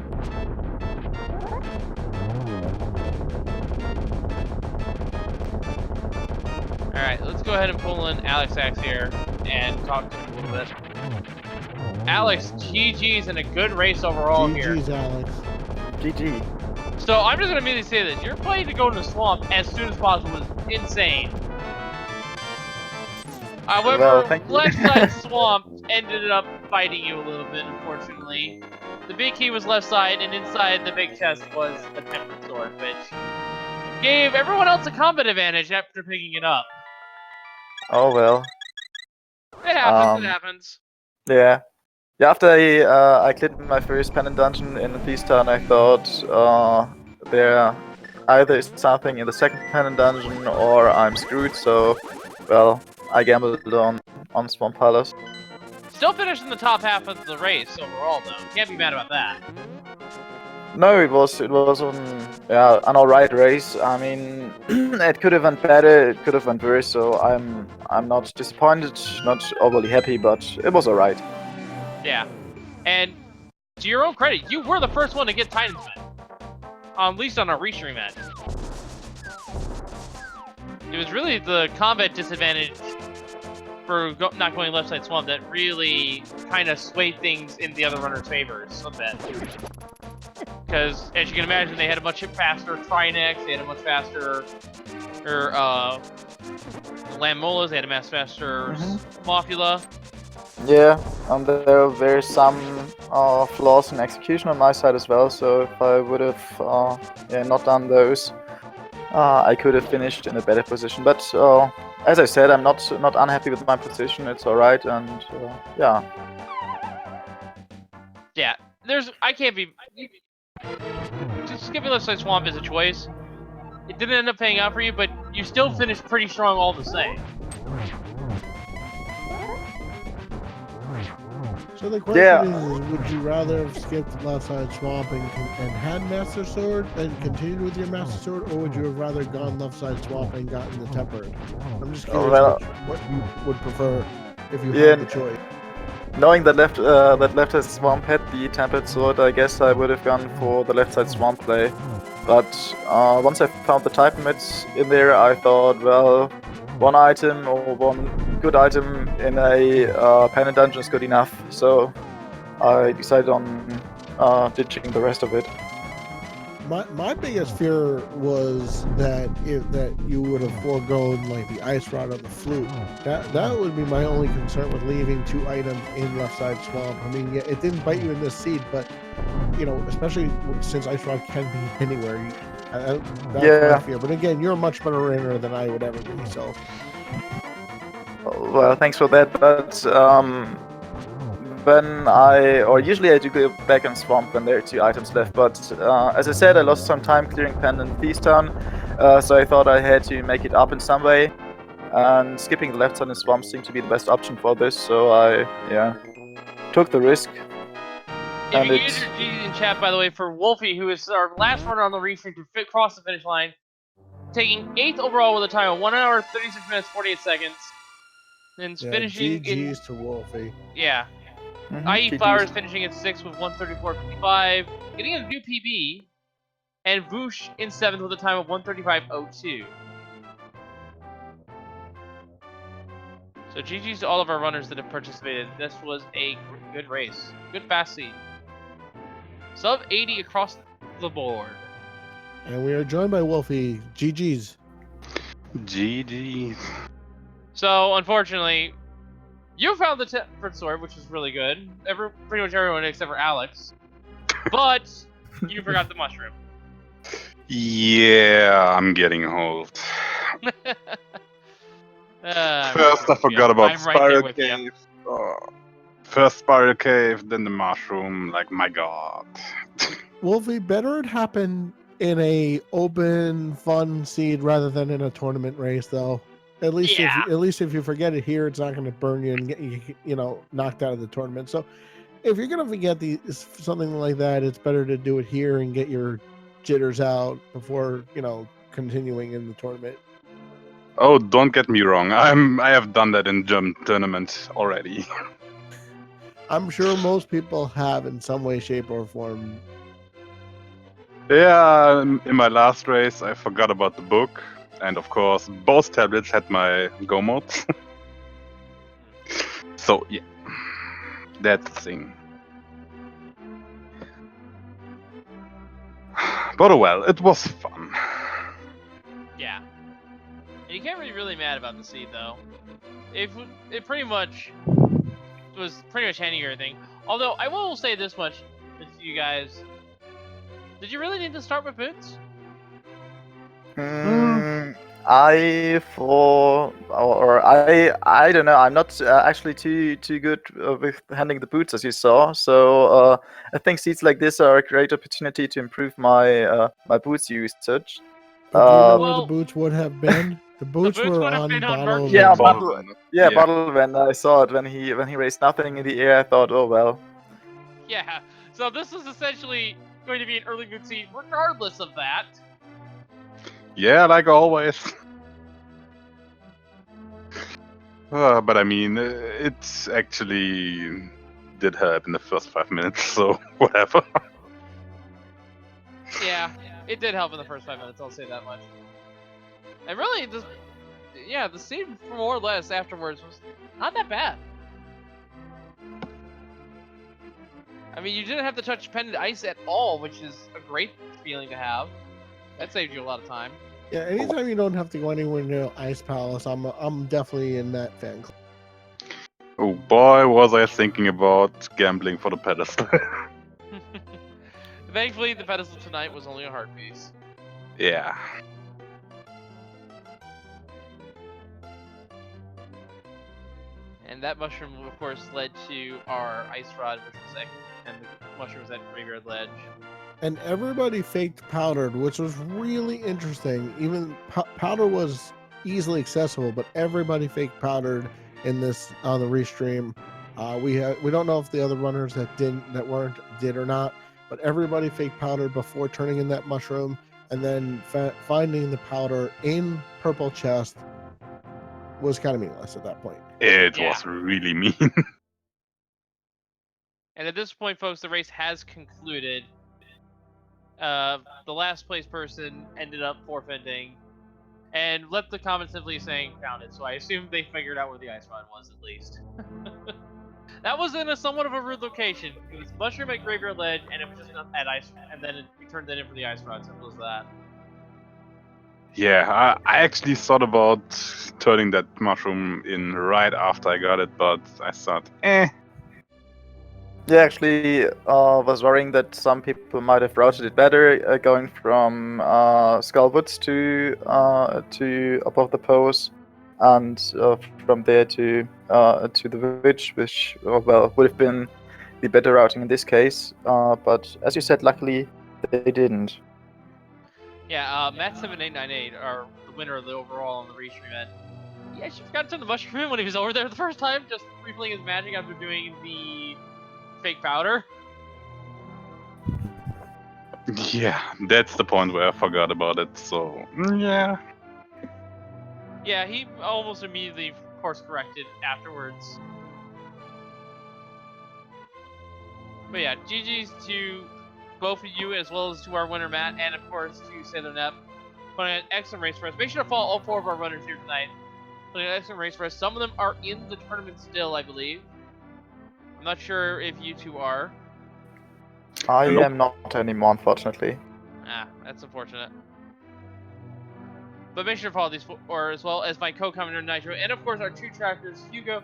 Alright, let's go ahead and pull in Alex Axe here and talk to him a little bit. Alex, GG's and a good race overall here. GG's, Alex. GG. So I'm just gonna immediately say this: your play to go into the swamp as soon as possible was insane. However, Well, thank you. left side swamp ended up fighting you a little bit, unfortunately. The big key was left side, and inside the big chest was the Tempered Sword, which gave everyone else a combat advantage after picking it up. Oh well. It happens. It happens. Yeah. Yeah, after I cleared my first pen and dungeon in Beaston, I thought there either is something in the second pen and dungeon or I'm screwed, so well, I gambled on Swamp Palace. Still finished in the top half of the race overall, though. Can't be mad about that. No, it was an alright race. I mean, it could have went better, it could have went worse. So I'm not disappointed, not overly happy, but it was alright. Yeah, and to your own credit, you were the first one to get Titan's Men. At least on our restream end. It was really the combat disadvantage for not going left side swamp that really kind of swayed things in the other runner's favors a bit. Because, as you can imagine, they had a much faster Trinex, they had a much faster Lamolas, they had a much faster Mofula. Yeah, and there were some flaws in execution on my side as well, so if I would have not done those, I could have finished in a better position. But as I said, I'm not unhappy with my position, it's alright, and yeah. Yeah, I can't be... Just skipping left side swamp is a choice. It didn't end up paying out for you, but you still finished pretty strong all the same. So the question Yeah. is, would you rather have skipped left side swamp and had Master Sword and continued with your Master Sword, or would you have rather gone left side swamp and gotten the tempered? I'm just curious Well, what you would prefer if you yeah, had the choice. knowing that left side swamp had the tempered sword, I guess I would have gone for the left side swamp play. But once I found the type mids in there, I thought, well, one item or one good item in a pen dungeon is good enough. So I decided on ditching the rest of it. My biggest fear was that you would have foregone like the ice rod or the flute. That would be my only concern with leaving 2 items in left side swamp. I mean, yeah, it didn't bite you in this seed, but you know, especially since ice rod can be anywhere. That's my fear. But again, you're a much better runner than I would ever be. So, well, thanks for that. But usually I do go back and swamp when there are 2 items left. But as I said, I lost some time clearing pen and Thief's Town, so I thought I had to make it up in some way. And skipping the left side and swamp seemed to be the best option for this, so I took the risk. If you can use your G in chat, by the way, for Wolfie, who is our last runner on the restream to cross the finish line, taking 8th overall with a time of 1 hour, 36 minutes, 48 seconds. And finishing GG's to Wolfie. Yeah. IE Flowers finishing at 6th with 134.55, getting a new PB, and Voosh in 7th with a time of 135.02. So GG's to all of our runners that have participated. This was a good race. Good fast seed. Sub 80 across the board. And we are joined by Wolfie. GG's. GG. So, unfortunately, you found the tempered sword, which is really good. Pretty much everyone except for Alex. But you forgot the mushroom. Yeah, I'm getting old. First, I forgot about Spiral Cave. First Spiral Cave, then the mushroom. Like, my god. Wolfie, better it happen in a open, fun seed rather than in a tournament race, though. At least if you forget it here, it's not going to burn you and get you knocked out of the tournament. So if you're going to forget something like that, it's better to do it here and get your jitters out before continuing in the tournament. Oh, don't get me wrong. I have done that in German tournament already. I'm sure most people have in some way, shape, or form. Yeah, in my last race, I forgot about the book. And of course, both tablets had my Go modes. So, yeah. That's the thing. But oh well, it was fun. Yeah. And you can't be really mad about the seed, though. It pretty much was pretty much handing everything. Although, I will say this much to you guys. Did you really need to start with boots? I don't know. I'm not actually too good with handling the boots, as you saw. So I think seeds like this are a great opportunity to improve my my boots usage. Do you know where the boots would have been? The boots were on bottle. Yeah, bottle when I saw it when he raised nothing in the air. I thought, oh well. Yeah. So this is essentially going to be an early good seed, regardless of that. Yeah, like always. But I mean, it's actually did help in the first 5 minutes, so whatever. Yeah, it did help in the first 5 minutes, I'll say that much. And really, the seed more or less afterwards was not that bad. I mean, you didn't have to touch pendant ice at all, which is a great feeling to have. That saved you a lot of time. Yeah, anytime you don't have to go anywhere near Ice Palace, I'm definitely in that fan club. Oh boy, was I thinking about gambling for the pedestal. Thankfully, the pedestal tonight was only a heart piece. Yeah. And that mushroom, of course, led to our ice rod, which was second, and the mushrooms at Graveyard Ledge. And everybody faked powdered, which was really interesting. Even powder was easily accessible, but everybody faked powdered in this on the restream. We don't know if the other runners that weren't did or not, but everybody fake powdered before turning in that mushroom, and then finding the powder in purple chest was kind of meaningless at that point. It Yeah. was really mean. And at this point, folks, the race has concluded. The last place person ended up forfeiting, and left the comment simply saying found it. So I assume they figured out where the ice rod was at least. That was in a somewhat of a rude location. It was mushroom at Graveyard Ledge, and it was just at ice, and then we turned that in for the ice rod. Simple as that. Yeah, I actually thought about turning that mushroom in right after I got it, but I thought, Yeah, actually, was worrying that some people might have routed it better, going from Skullwoods to above the pose, and from there to the witch, which well would have been the better routing in this case. But as you said, luckily they didn't. Yeah, Matt7898 are the winner of the overall on the restream event. He actually forgot to turn the mushroom in when he was over there the first time, just replaying his magic after doing the fake powder. yeah, that's the point where I forgot about it. So yeah. Yeah, he almost immediately course corrected afterwards. But yeah, GG's to both of you as well as to our winner Matt, and of course to Sailor Nep. Putting an excellent race for us. Make sure to follow all 4 of our runners here tonight. Putting an excellent race for us. Some of them are in the tournament still, I believe. I'm not sure if you two are. I Nope. am not anymore, unfortunately. Ah, that's unfortunate. But make sure to follow these 4, as well as my co-commentator Nitro, and of course our 2 trackers, Hugo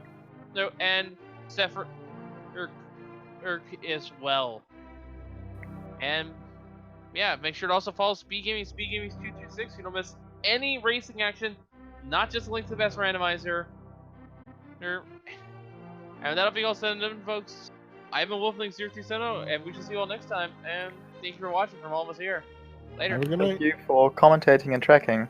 and Sepher as well. And yeah, make sure to also follow Speed Gaming, Speed Gaming 226, so you don't miss any racing action, not just the link to the best randomizer. And that'll be all said and done, folks. I've been Wolfling027, and we shall see you all next time. And thank you for watching from all of us here. Later. Have a good night. Thank you for commentating and tracking.